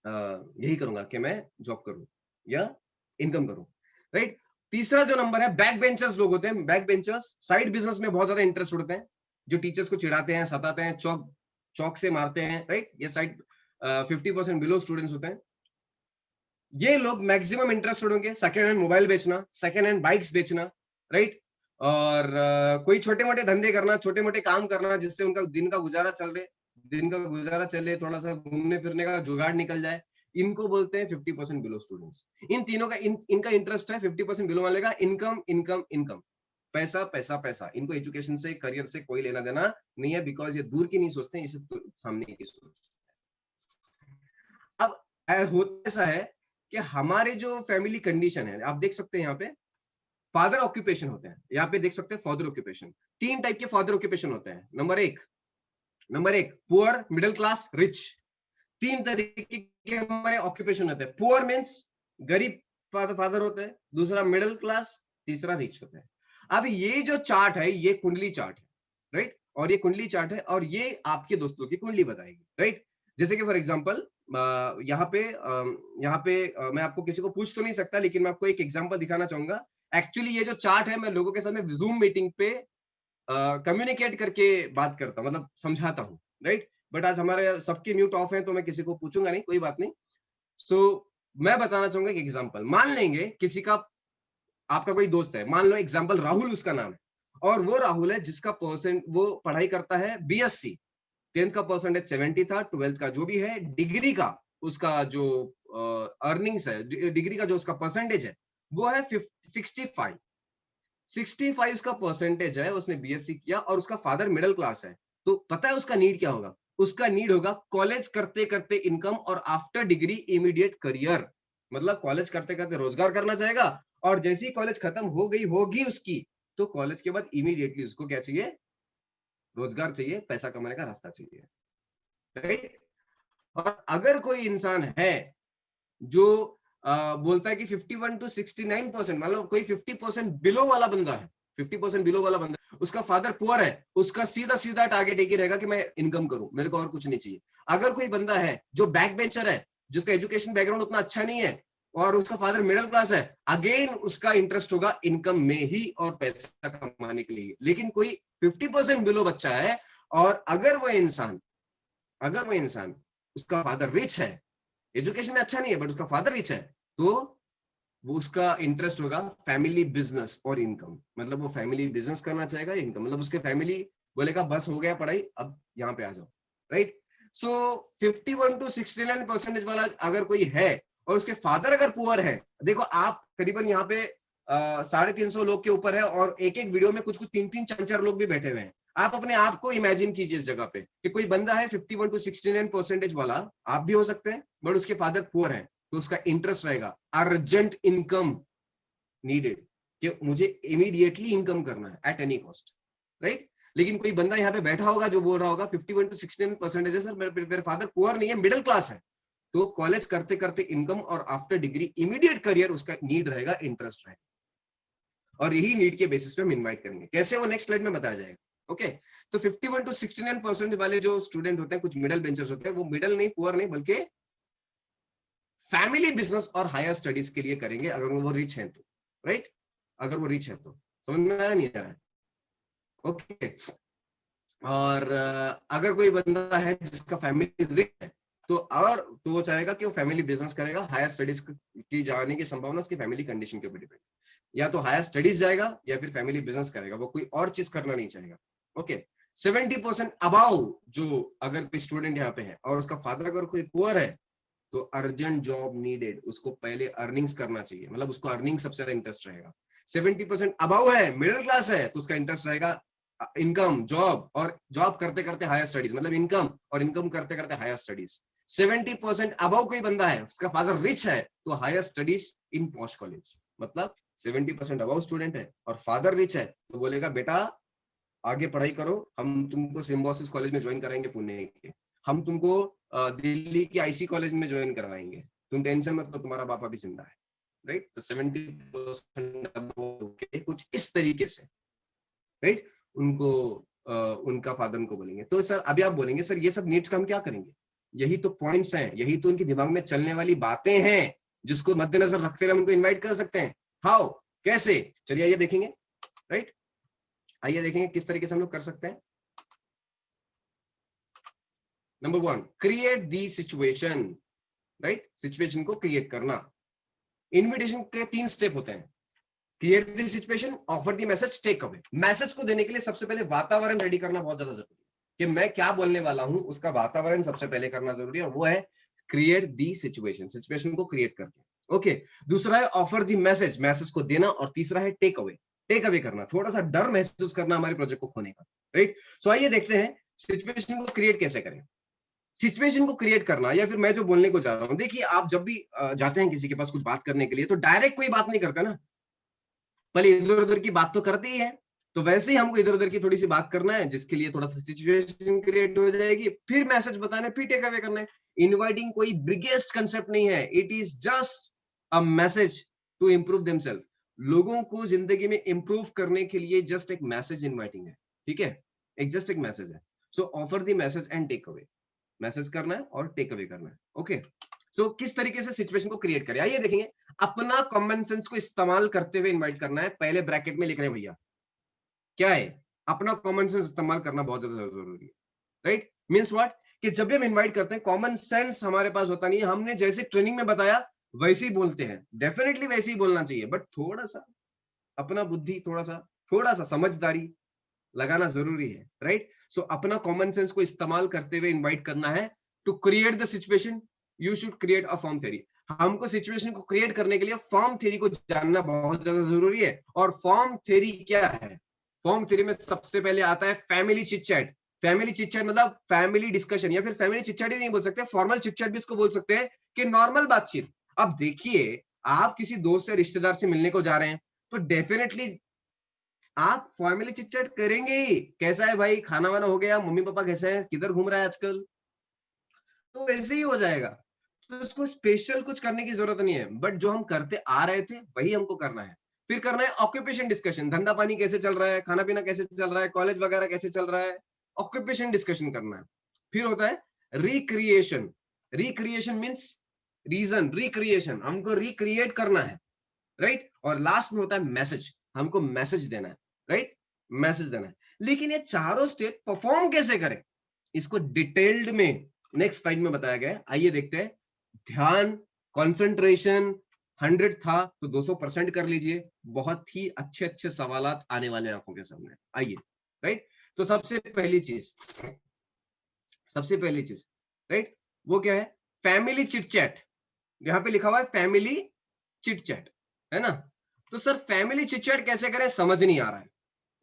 यही करूंगा कि मैं जॉब करूं या इनकम करूं, राइट। तीसरा जो नंबर है, बैक बेंचर्स लोग होते हैं। बैक बेंचर्स साइड बिजनेस में बहुत ज्यादा इंटरेस्ट होते हैं, जो टीचर्स को चिढ़ाते हैं, सताते हैं, चौक से मारते हैं, राइट। ये साइड 50% बिलो स्टूडेंट्स होते हैं। ये लोग मैक्सिमम इंटरेस्ट होंगे सेकेंड हैंड मोबाइल बेचना, सेकेंड हैंड बाइक्स बेचना, राइट। और कोई छोटे मोटे धंधे करना, छोटे मोटे काम करना जिससे उनका दिन का गुजारा चले, थोड़ा सा घूमने फिरने का जुगाड़ निकल जाए। इनको बोलते हैं 50% बिलो स्टूडेंट्स। इन तीनों का इनका इंटरेस्ट है 50% बिलो वाले का इनकम इनकम इनकम, पैसा पैसा पैसा। इनको एजुकेशन से, करियर से कोई लेना देना नहीं है, बिकॉज ये दूर की नहीं सोचते, ये सिर्फ सामने की सोचते हैं। अब होता ऐसा है कि हमारे जो फैमिली कंडीशन है, आप देख सकते हैं यहाँ पे फादर ऑक्यूपेशन होते हैं, यहाँ पे देख सकते हैं फादर ऑक्यूपेशन। 3 टाइप के फादर ऑक्यूपेशन होते हैं। नंबर एक पुअर, मिडिल क्लास, रिच। 3 तरीके के हमारे ऑक्यूपेशन होते हैं। पुअर मींस गरीब फादर होते हैं, दूसरा मिडिल क्लास, तीसरा रिच होता है। अब ये जो चार्ट है ये कुंडली चार्ट है, राइट। और ये कुंडली चार्ट है और ये आपके दोस्तों की कुंडली बताएगी, राइट। जैसे कि फॉर एग्जांपल यहाँ पे मैं आपको किसी को पूछ तो नहीं सकता, लेकिन मैं आपको एक एग्जांपल दिखाना चाहूंगा। एक्चुअली ये जो चार्ट है मैं लोगों के सामने जूम मीटिंग पे कम्युनिकेट करके बात करता हूँ, मतलब समझाता हूँ, राइट। बट आज हमारे सबके म्यूट ऑफ है तो मैं किसी को पूछूंगा नहीं, कोई बात नहीं। सो मैं बताना चाहूंगा एक एग्जांपल। मान लेंगे किसी का, आपका कोई दोस्त है, मान लो एग्जांपल राहुल उसका नाम है, और वो राहुल है जिसका वो पढ़ाई करता है बीएससी। 10th का परसेंटेज 70 था, 12th का जो भी है, डिग्री का उसका जो अर्निंग्स है, डिग्री का जो उसका परसेंटेज है वो है 65 उसका परसेंटेज है, उसने बीएससी किया और उसका फादर मिडिल क्लास है। तो पता है उसका नीड क्या होगा? उसका नीड होगा कॉलेज करते करते इनकम और आफ्टर डिग्री इमीडिएट करियर। मतलब कॉलेज करते करते रोजगार करना चाहेगा और जैसे ही कॉलेज खत्म हो गई होगी उसकी, तो कॉलेज के बाद इमीडिएटली उसको क्या चाहिए? रोजगार चाहिए, पैसा कमाने का रास्ता चाहिए, राइट। और अगर कोई इंसान है जो बोलता है कि 51 to 69%, मतलब कोई 50% बिलो वाला बंदा है, 50% बिलो वाला बंदा, उसका फादर पुअर है, उसका सीधा सीधा टारगेट एक ही रहेगा कि मैं इनकम करूं, मेरे को और कुछ नहीं चाहिए। अगर कोई बंदा है जो बैक बेंचर है, जिसका एजुकेशन बैकग्राउंड उतना अच्छा नहीं है और उसका फादर मिडिल क्लास है, अगेन उसका इंटरेस्ट होगा इनकम में ही और पैसा कमाने के लिए। लेकिन कोई 50% बिलो बच्चा है और अगर वो इंसान उसका फादर रिच है, एजुकेशन में अच्छा नहीं है बट उसका फादर रिच है, तो वो उसका इंटरेस्ट होगा फैमिली बिजनेस और इनकम। मतलब वो फैमिली बिजनेस करना चाहेगा, इनकम, मतलब उसके फैमिली बोलेगा बस हो गया पढ़ाई, अब यहाँ पे आ जाओ, राइट। सो 51 to 69% वाला अगर कोई है और उसके फादर अगर पुअर है, देखो आप करीबन यहाँ पे 350 लोग के ऊपर है और एक एक वीडियो में कुछ 3-3 4-4 लोग भी बैठे हुए हैं। आप अपने आप को इमेजिन कीजिए इस जगह पे कि कोई बंदा है 51 to 69% वाला, आप भी हो सकते हैं, बट उसके फादर पुअर है, तो उसका इंटरेस्ट रहेगा अर्जेंट इनकम नीडेड, कि मुझे इमीडिएटली इनकम करना है एट एनी कॉस्ट, राइट। लेकिन कोई बंदा यहाँ पे बैठा होगा जो बोल रहा होगा 51 to 69% है सर, मेरे फादर पुअर नहीं है, मिडिल क्लास है, तो कॉलेज करते करते इनकम और आफ्टर डिग्री इमीडिएट करियर उसका नीड रहेगा, इंटरेस्ट रहेगा। और यही नीड के बेसिस पे हम इनवाइट करेंगे। कैसे, वो नेक्स्ट स्लाइड में बताया जाएगा। ओके तो 51 to 69% वाले जो स्टूडेंट होते हैं, कुछ मिडिल बेंचर्स होते हैं, वो मिडिल नहीं, पुअर नहीं, बल्कि फैमिली बिजनेस और हायर स्टडीज के लिए करेंगे अगर वो रिच हैं तो, राइट? अगर वो रिच है तो। समझ में आ रहा नहीं आ रहा है? ओके और अगर कोई बंदा है जिसका फैमिली रिच है तो वो चाहेगा कि वो फैमिली बिजनेस करेगा, हायर स्टडीज की जाने की संभावना उसकी फैमिली कंडीशन के ऊपर डिपेंड, या तो हायर स्टडीज जाएगा या फिर फैमिली बिजनेस करेगा, वो कोई और चीज करना नहीं चाहेगा। ओके 70% अबाउ जो अगर कोई स्टूडेंट यहाँ पे है और उसका फादर अगर कोई पुअर है तो अर्जेंट जॉब नीडेड, उसको पहले अर्निंग्स करना चाहिए, मतलब उसको अर्निंग सबसे ज्यादा इंटरेस्ट रहेगा। 70% अबाउ है, मिडिल क्लास है, तो उसका इंटरेस्ट रहेगा इनकम, जॉब, और जॉब करते करते हायर स्टडीज, मतलब इनकम और इनकम करते करते हायर स्टडीज। 70% अबाउ कोई बंदा है, उसका फादर रिच है, तो higher studies in posh college. मतलब 70% अबाउ स्टूडेंट है और फादर रिच है तो बोलेगा बेटा आगे पढ़ाई करो, हम तुमको सिम्बोसिस कॉलेज में ज्वाइन कराएंगे पुणे के, हम तुमको दिल्ली के आईसी कॉलेज में ज्वाइन करवाएंगे, तुम टेंशन मत लो, तुम्हारा बाप अभी जिंदा है, राइट? तो 70% कुछ इस तरीके से, राइट? उनको उनका फादर उनको बोलेंगे। तो सर अभी आप बोलेंगे सर ये सब नीड्स का हम क्या करेंगे? यही तो पॉइंट्स हैं, यही तो उनके दिमाग में चलने वाली बातें हैं जिसको मद्देनजर रखते हुए हम उनको इन्वाइट कर सकते हैं। हाउ, कैसे? चलिए आइए देखेंगे, राइट? आइए देखेंगे किस तरीके से हम लोग कर सकते हैं। Number 1, create the situation, right? Situation को क्रिएट करना। इन्विटेशन के 3 स्टेप होते हैं, create the situation, offer the message, take away. Message को देने के लिए सबसे पहले वातावरण रेडी करना बहुत ज्यादा जरूरी है कि मैं क्या बोलने वाला हूं, उसका वातावरण सबसे पहले करना जरूरी है, और वो है क्रिएट दी सिचुएशन, सिचुएशन को क्रिएट करके। ओके दूसरा है ऑफर दी मैसेज, मैसेज को देना, और तीसरा है टेक अवे, टेक अवे करना, थोड़ा सा डर महसूस करना हमारे प्रोजेक्ट को खोने का, राइट? सो आइए देखते हैं सिचुएशन को क्रिएट कैसे करें। सिचुएशन को क्रिएट करना, या फिर मैं जो बोलने को जा रहा हूं, देखिए आप जब भी जाते हैं किसी के पास कुछ बात करने के लिए तो डायरेक्ट कोई बात नहीं करता ना, पहले इधर उधर की बात तो करते ही है, तो वैसे ही हमको इधर उधर की थोड़ी सी बात करना है जिसके लिए थोड़ा सा सिचुएशन क्रिएट हो जाएगी, फिर मैसेज बताना है, फिर टेक अवे करना है। इनवाइटिंग कोई बिगेस्ट कंसेप्ट नहीं है, it is just a message to improve themselves. लोगों को जिंदगी में इंप्रूव करने के लिए जस्ट एक मैसेज इनवाइटिंग है, ठीक है? एक जस्ट एक मैसेज है। So offer the message and take away, message करना है और टेक अवे करना है। ओके सो किस तरीके से सिचुएशन को क्रिएट करें, आइए देखेंगे। अपना कॉमन सेंस को इस्तेमाल करते हुए इनवाइट करना है, पहले ब्रैकेट में लिख रहे हैं भैया, क्या है? अपना कॉमन सेंस इस्तेमाल करना बहुत ज्यादा जरूरी है, राइट? मींस व्हाट, कि जब भी हम इनवाइट करते हैं कॉमन सेंस हमारे पास होता नहीं है, हमने जैसे ट्रेनिंग में बताया वैसे ही बोलते हैं, डेफिनेटली वैसे ही बोलना चाहिए, बट थोड़ा सा अपना बुद्धि, थोड़ा सा समझदारी लगाना जरूरी है, राइट? सो अपना कॉमन सेंस को इस्तेमाल करते हुए इनवाइट करना है। To create the situation you should create a form theory. हमको सिचुएशन को क्रिएट करने के लिए फॉर्म थ्योरी को जानना बहुत ज्यादा जरूरी है। और फॉर्म थ्योरी क्या है? फॉर्म थ्योरी में सबसे पहले आता है family chit chat. Family chit chat मतलब फैमिली डिस्कशन, या फिर फैमिली चिट चैट ही नहीं बोल सकते, फॉर्मल चिट चैट भी इसको बोल सकते हैं, कि नॉर्मल बातचीत। अब देखिए आप किसी दोस्त से, रिश्तेदार से मिलने को जा रहे हैं तो डेफिनेटली आप फैमिली चिट चैट करेंगे ही, कैसा है भाई, खाना वाना हो गया, मम्मी पापा कैसे हैं, किधर घूम रहा है आजकल, तो वैसे ही हो जाएगा। तो इसको स्पेशल कुछ करने की जरूरत नहीं है, बट जो हम करते आ रहे थे वही हमको करना है। फिर करना है ऑक्यूपेशन डिस्कशन, धंधा पानी कैसे चल रहा है, खाना पीना कैसे चल रहा है, कॉलेज वगैरह कैसे चल रहा है, ऑक्यूपेशन डिस्कशन करना है। फिर होता है recreation. Recreation means reason, recreation, हमको रिक्रिएट करना है, राइट? और लास्ट में होता है मैसेज, हमको मैसेज देना है, राइट? मैसेज देना है। लेकिन ये चारों स्टेप परफॉर्म कैसे करें, इसको डिटेल्ड में नेक्स्ट स्लाइड में बताया गया है। आइए देखते हैं। ध्यान, कंसंट्रेशन 100 था तो 200% कर लीजिए, बहुत ही अच्छे अच्छे सवालात आने वाले आंखों के सामने। आइए, राइट? तो सबसे पहली चीज, राइट, वो क्या है? Family chit chat. यहां पे लिखा हुआ है फैमिली चिट चैट, है ना? तो सर फैमिली चिट चैट कैसे करें, समझ नहीं आ रहा है।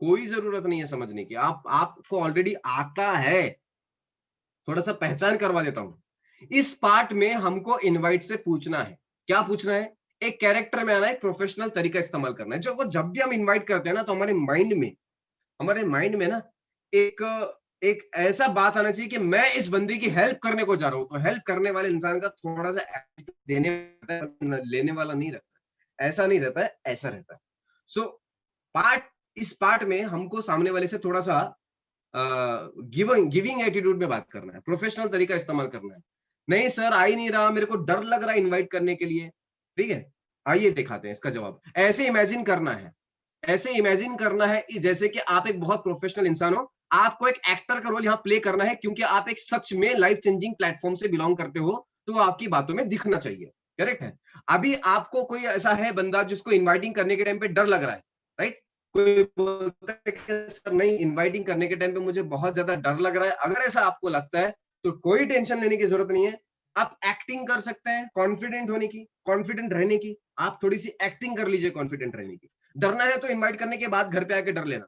कोई जरूरत नहीं है समझने की, आपको ऑलरेडी आता है। थोड़ा सा पहचान करवा देता हूं। इस पार्ट में हमको इनवाइट से पूछना है, क्या पूछना है? एक कैरेक्टर में आना है, एक प्रोफेशनल तरीका इस्तेमाल करना है। जो जब भी हम इनवाइट करते हैं ना, तो हमारे माइंड में ना एक ऐसा बात आना चाहिए कि मैं इस बंदी की हेल्प करने को जा रहा हूं। तो हेल्प करने वाले इंसान का थोड़ा सा देने लेने वाला नहीं रहता, ऐसा नहीं रहता है, ऐसा रहता है। सो इस पार्ट में हमको सामने वाले से थोड़ा सा गिविंग एटीट्यूड में बात करना है, प्रोफेशनल तरीका इस्तेमाल करना है। नहीं सर आ ही नहीं रहा, मेरे को डर लग रहा है इनवाइट करने के लिए, ठीक है, आइए दिखाते हैं इसका जवाब। ऐसे इमेजिन करना है, ऐसे इमेजिन करना है जैसे कि आप एक बहुत प्रोफेशनल इंसान हो, आपको एक एक्टर का रोल यहाँ प्ले करना है, क्योंकि आप एक सच में लाइफ चेंजिंग प्लेटफॉर्म से बिलोंग करते हो, तो आपकी बातों में दिखना चाहिए, करेक्ट है। अभी आपको कोई ऐसा है बंदा जिसको इनवाइटिंग करने के टाइम पे डर लग रहा है, राइट, कोई बोलता है कि सर नहीं इनवाइटिंग करने के टाइम पे मुझे बहुत ज्यादा डर लग रहा है, अगर ऐसा आपको लगता है तो कोई टेंशन लेने की जरूरत नहीं है, आप एक्टिंग कर सकते हैं कॉन्फिडेंट होने की, कॉन्फिडेंट रहने की, आप थोड़ी सी एक्टिंग कर लीजिए कॉन्फिडेंट रहने की। डरना है तो इनवाइट करने के बाद घर पे आके डर लेना,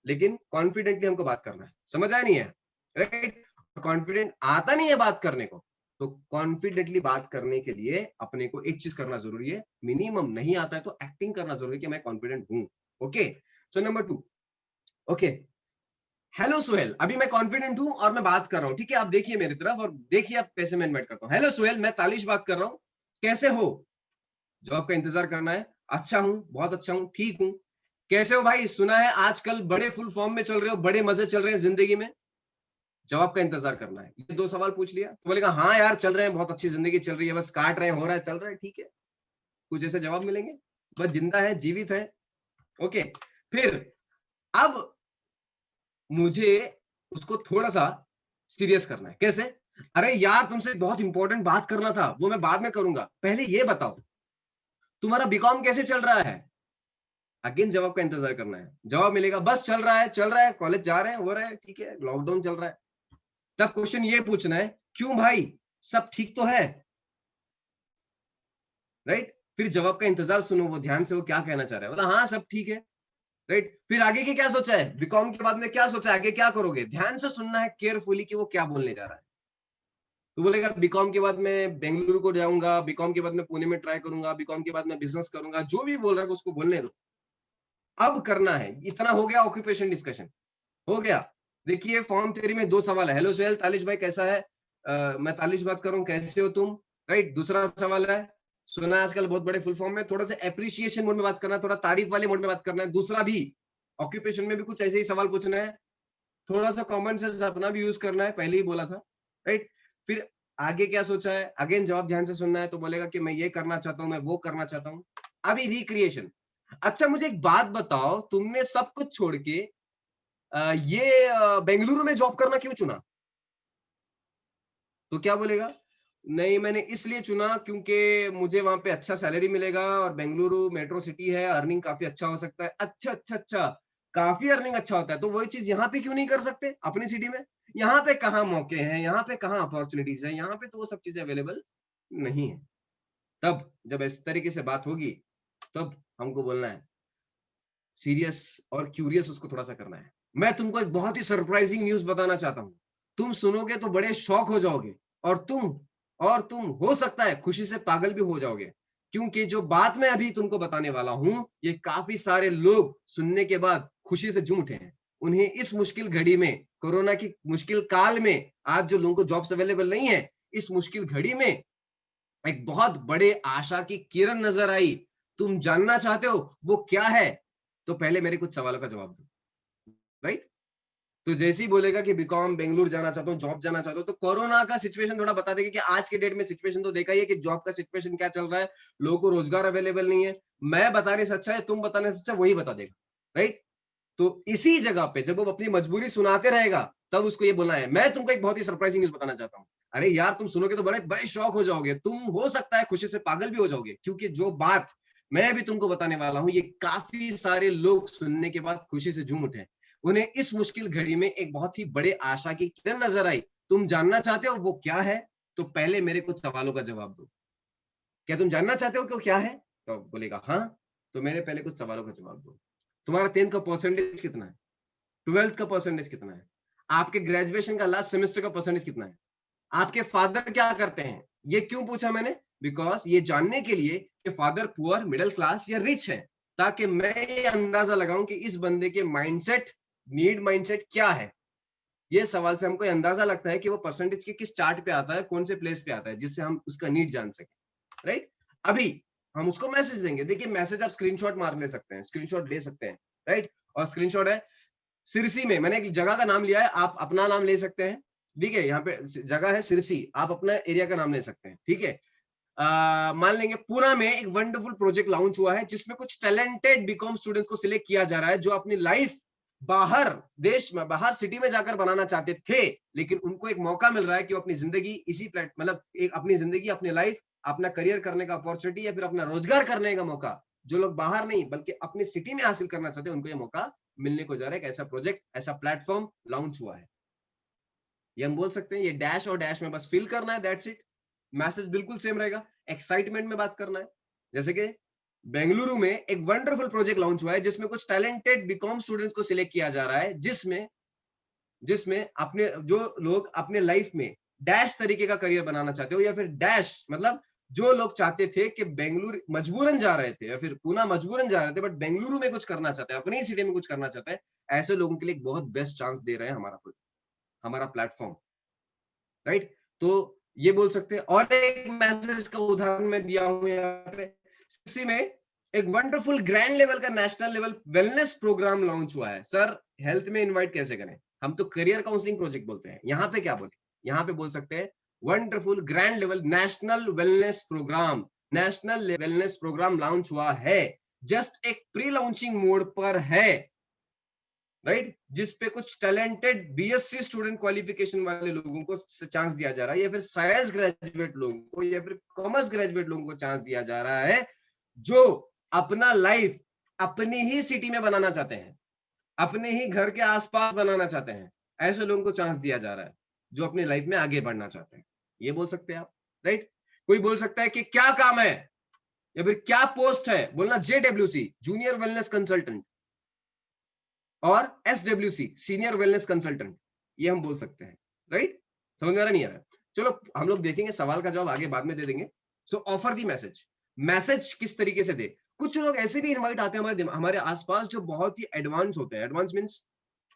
लेकिन कॉन्फिडेंटली हमको बात करना है, समझ आया नहीं है, राइट। कॉन्फिडेंट आता नहीं है बात करने को, तो कॉन्फिडेंटली बात करने के लिए अपने को एक चीज करना जरूरी है, मिनिमम नहीं आता है तो एक्टिंग करना जरूरी है कि मैं कॉन्फिडेंट हूं। Okay, so number 2, okay, hello Suhail, अभी मैं कॉन्फिडेंट हूं और मैं बात कर रहा हूं, ठीक है, आप देखिए मेरी तरफ और देखिए आप कैसे मैं इन्वाइट करता हूं। हेलो सुहेल, मैं तालिश बात कर रहा हूं, कैसे हो? जवाब का इंतजार करना है। अच्छा हूं, बहुत अच्छा हूं, ठीक हूं। कैसे हो भाई? सुना है आजकल बड़े फुल फॉर्म में चल रहे हो, बड़े मजे चल रहे हैं जिंदगी में। जवाब का इंतजार करना है। ये 2 सवाल पूछ लिया तो बोलेगा हाँ यार चल रहे हैं, बहुत अच्छी जिंदगी चल रही है, बस काट रहे हैं, हो रहा है, चल रहा है, ठीक है। कुछ ऐसे जवाब मिलेंगे, बस जिंदा है, जीवित है। ओके, फिर अब मुझे उसको थोड़ा सा सीरियस करना है। कैसे? अरे यार तुमसे बहुत इंपॉर्टेंट बात करना था, वो मैं बाद में करूंगा, पहले ये बताओ तुम्हारा बीकॉम कैसे चल रहा है? अगेन जवाब का इंतजार करना है। जवाब मिलेगा बस चल रहा है, चल रहा है, कॉलेज जा रहे हैं, हो रहा है, ठीक है, लॉकडाउन चल रहा है। तब क्वेश्चन ये पूछना है क्यों भाई, सब ठीक तो है, राइट। फिर जवाब का इंतजार सुनो, वो ध्यान से वो क्या कहना चाह रहा है, बोला हाँ सब ठीक है, राइट। फिर आगे की क्या सोचा है, बीकॉम के बाद में क्या सोचा है, आगे क्या करोगे, ध्यान से सुनना है केयरफुली कि वो क्या बोलने जा रहा है। तो बोलेगा बीकॉम के बाद मैं बेंगलुरु को जाऊंगा, बीकॉम के बाद मैं पुणे में ट्राई करूंगा, बीकॉम के बाद मैं बिजनेस करूंगा, जो भी बोल रहा है उसको बोलने दो। अब करना है, इतना हो गया ऑक्यूपेशन डिस्कशन, हो गया। देखिए फॉर्म थ्योरी में 2 सवाल है। हेलो सोहेल, तालिश भाई कैसा है? मैं तालिश बात कर रहा हूँ, कैसे हो तुम, राइट। दूसरा सवाल है, सुना है आजकल बहुत बड़े फुल फॉर्म में, थोड़ा सा एप्रिसिएशन मोड में बात करना है, थोड़ा तारीफ वाले मोड में बात करना है। दूसरा भी ऑक्यूपेशन में भी कुछ ऐसे ही सवाल पूछना है, थोड़ा सा कॉमन सेंस अपना भी यूज करना है, पहले ही बोला था, राइट। फिर आगे क्या सोचा है, अगेन जवाब ध्यान से सुनना है। तो बोलेगा कि मैं ये करना चाहता हूँ, मैं वो करना चाहता हूँ। अभी रिक्रिएशन। अच्छा मुझे एक बात बताओ, तुमने सब कुछ छोड़ के बेंगलुरु में जॉब करना क्यों चुना? तो क्या बोलेगा, नहीं मैंने इसलिए चुना क्योंकि मुझे वहां पे अच्छा सैलरी मिलेगा और बेंगलुरु मेट्रो सिटी है, अर्निंग काफी अच्छा हो सकता है। अच्छा अच्छा अच्छा, काफी अर्निंग अच्छा होता है, तो वही चीज यहाँ पे क्यों नहीं कर सकते अपनी सिटी में? यहाँ पे कहाँ मौके हैं, यहाँ पे कहाँ अपॉर्चुनिटीज है, यहाँ पे तो वो सब चीजें अवेलेबल नहीं है। तब जब इस तरीके से बात होगी तब हमको बोलना है, सीरियस और क्यूरियस उसको थोड़ा सा करना है। मैं तुमको एक बहुत ही सरप्राइजिंग न्यूज बताना चाहता हूँ, तुम सुनोगे तो बड़े शॉक हो जाओगे, और तुम हो सकता है खुशी से पागल भी हो जाओगे, क्योंकि जो बात मैं अभी तुमको बताने वाला हूं ये काफी सारे लोग सुनने के बाद खुशी से झूम उठे हैं। उन्हें इस मुश्किल घड़ी में, कोरोना की मुश्किल काल में, आज जो लोगों को जॉब्स अवेलेबल नहीं है, इस मुश्किल घड़ी में एक बहुत बड़े आशा की किरण नजर आई। तुम जानना चाहते हो वो क्या है? तो पहले मेरे कुछ सवालों का जवाब दो, राइट। तो जैसे ही बोलेगा कि बीकॉम बेंगलुरु जाना चाहता हूँ, जॉब जाना चाहता हूँ, तो कोरोना का सिचुएशन थोड़ा बता देगा कि आज के डेट में सिचुएशन तो देखा ही है कि जॉब का सिचुएशन क्या चल रहा है, लोगों को रोजगार अवेलेबल नहीं है। मैं बताने से अच्छा है तुम बताने से अच्छा वही बता देगा, राइट। तो इसी जगह पे जब वो अपनी मजबूरी सुनाते रहेगा तब उसको ये बोलना है, मैं तुमको एक बहुत ही सरप्राइजिंग न्यूज बताना चाहता हूँ। अरे यार तुम सुनोगे तो बड़े बड़े शौक हो जाओगे, तुम हो सकता है खुशी से पागल भी हो जाओगे, क्योंकि जो बात मैं भी तुमको बताने वाला हूँ ये काफी सारे लोग सुनने के बाद खुशी से झूम उठे। उन्हें इस मुश्किल घड़ी में एक बहुत ही बड़े आशा की किरण नजर आई। तुम जानना चाहते हो वो क्या है? तो पहले मेरे कुछ सवालों का जवाब दो। क्या तुम जानना चाहते हो कि वो क्या है? तो बोलेगा हाँ। तो मेरे पहले कुछ सवालों का जवाब दो। तुम्हारा 10th का परसेंटेज कितना है? 12th का परसेंटेज कितना है? आपके ग्रेजुएशन का लास्ट सेमेस्टर का परसेंटेज कितना है? आपके फादर क्या करते हैं? ये क्यों पूछा मैंने? बिकॉज ये जानने के लिए कि फादर पुअर, मिडिल क्लास या रिच है, ताकि मैं ये अंदाजा लगाऊं कि इस बंदे के माइंडसेट, नीड माइंडसेट क्या है। ये सवाल से हमको अंदाजा लगता है कि वो परसेंटेज के किस चार्ट पे आता है, कौन से प्लेस पे आता है, जिससे हम उसका नीड जान सके, राइट। अभी हम उसको मैसेज देंगे। देखिए मैसेज आप स्क्रीनशॉट मार ले सकते हैं, स्क्रीनशॉट ले सकते हैं, राइट। और स्क्रीनशॉट है सिरसी में, मैंने एक जगह का नाम लिया है, आप अपना नाम ले सकते हैं, ठीक है, यहाँ पे जगह है सिरसी, आप अपना एरिया का नाम ले सकते हैं, ठीक है। मान लेंगे पुणे में एक वंडरफुल प्रोजेक्ट लॉन्च हुआ है जिसमें कुछ टैलेंटेड बीकॉम स्टूडेंट्स को सिलेक्ट किया जा रहा है जो अपनी लाइफ बाहर देश में, बाहर सिटी में जाकर बनाना चाहते थे, लेकिन उनको एक मौका मिल रहा है कि वो अपनी जिंदगी इसी मतलब एक अपनी जिंदगी, अपनी लाइफ, अपना करियर करने का अपॉर्चुनिटी या फिर अपना रोजगार करने का मौका, जो लोग बाहर नहीं बल्कि अपनी सिटी में हासिल करना चाहते हैं, उनको ये मौका मिलने को जा रहा है। एक ऐसा प्रोजेक्ट, ऐसा प्लेटफॉर्म लॉन्च हुआ है। ये हम बोल सकते हैं ये डैश और डैश में बस फिल करना है, दैट्स इट। मैसेज बिल्कुल सेम रहेगा, एक्साइटमेंट में बात करना है। जैसे कि बेंगलुरु में एक वंडरफुल प्रोजेक्ट लॉन्च हुआ है जिसमें कुछ टैलेंटेड बीकॉम स्टूडेंट्स को सिलेक्ट किया जा रहा है, जिसमें अपने जो लोग अपने लाइफ में डैश तरीके का करियर बनाना चाहते हो, या फिर डैश मतलब जो लोग चाहते थे कि बेंगलुरु मजबूरन जा रहे थे या फिर पुणे मजबूरन जा रहे थे, बट बेंगलुरु में कुछ करना चाहते हैं, अपनी सिटी में कुछ करना चाहते हैं, ऐसे लोगों के लिए एक बहुत बेस्ट चांस दे रहे हैं हमारा प्लेटफॉर्म, राइट। तो ये बोल सकते हैं। और एक मैसेज का उदाहरण मैं दिया हूं यहाँ पे, इसी में एक वंडरफुल ग्रैंड लेवल का national level wellness programme launch हुआ है। सर हेल्थ में इनवाइट कैसे करें, हम तो करियर काउंसलिंग प्रोजेक्ट बोलते हैं, यहाँ पे क्या बोले, यहाँ पे बोल सकते हैं wonderful grand level national wellness programme launch हुआ है, जस्ट एक प्री लॉन्चिंग मोड पर है, राइट, जिसपे कुछ टैलेंटेड बीएससी स्टूडेंट क्वालिफिकेशन वाले लोगों को चांस दिया जा रहा है, या फिर साइंस ग्रेजुएट लोगों को या फिर कॉमर्स ग्रेजुएट लोगों को चांस दिया जा रहा है जो अपना लाइफ अपनी ही सिटी में बनाना चाहते हैं, अपने ही घर के आसपास बनाना चाहते हैं, ऐसे लोगों को चांस दिया जा रहा है जो अपनी लाइफ में आगे बढ़ना चाहते हैं। ये बोल सकते हैं आप, राइट। कोई बोल सकता है कि क्या काम है या फिर क्या पोस्ट है, बोलना JWC जूनियर वेलनेस कंसल्टेंट और SWC सीनियर वेलनेस कंसल्टेंट, ये हम बोल सकते हैं, राइट। समझ में आ रहा नहीं आ रहा? चलो हम लोग देखेंगे, सवाल का जवाब आगे बाद में दे देंगे। सो ऑफर दी मैसेज किस तरीके से दे। कुछ लोग ऐसे भी इनवाइट आते हैं हमारे आसपास जो बहुत ही एडवांस होते हैं। एडवांस मींस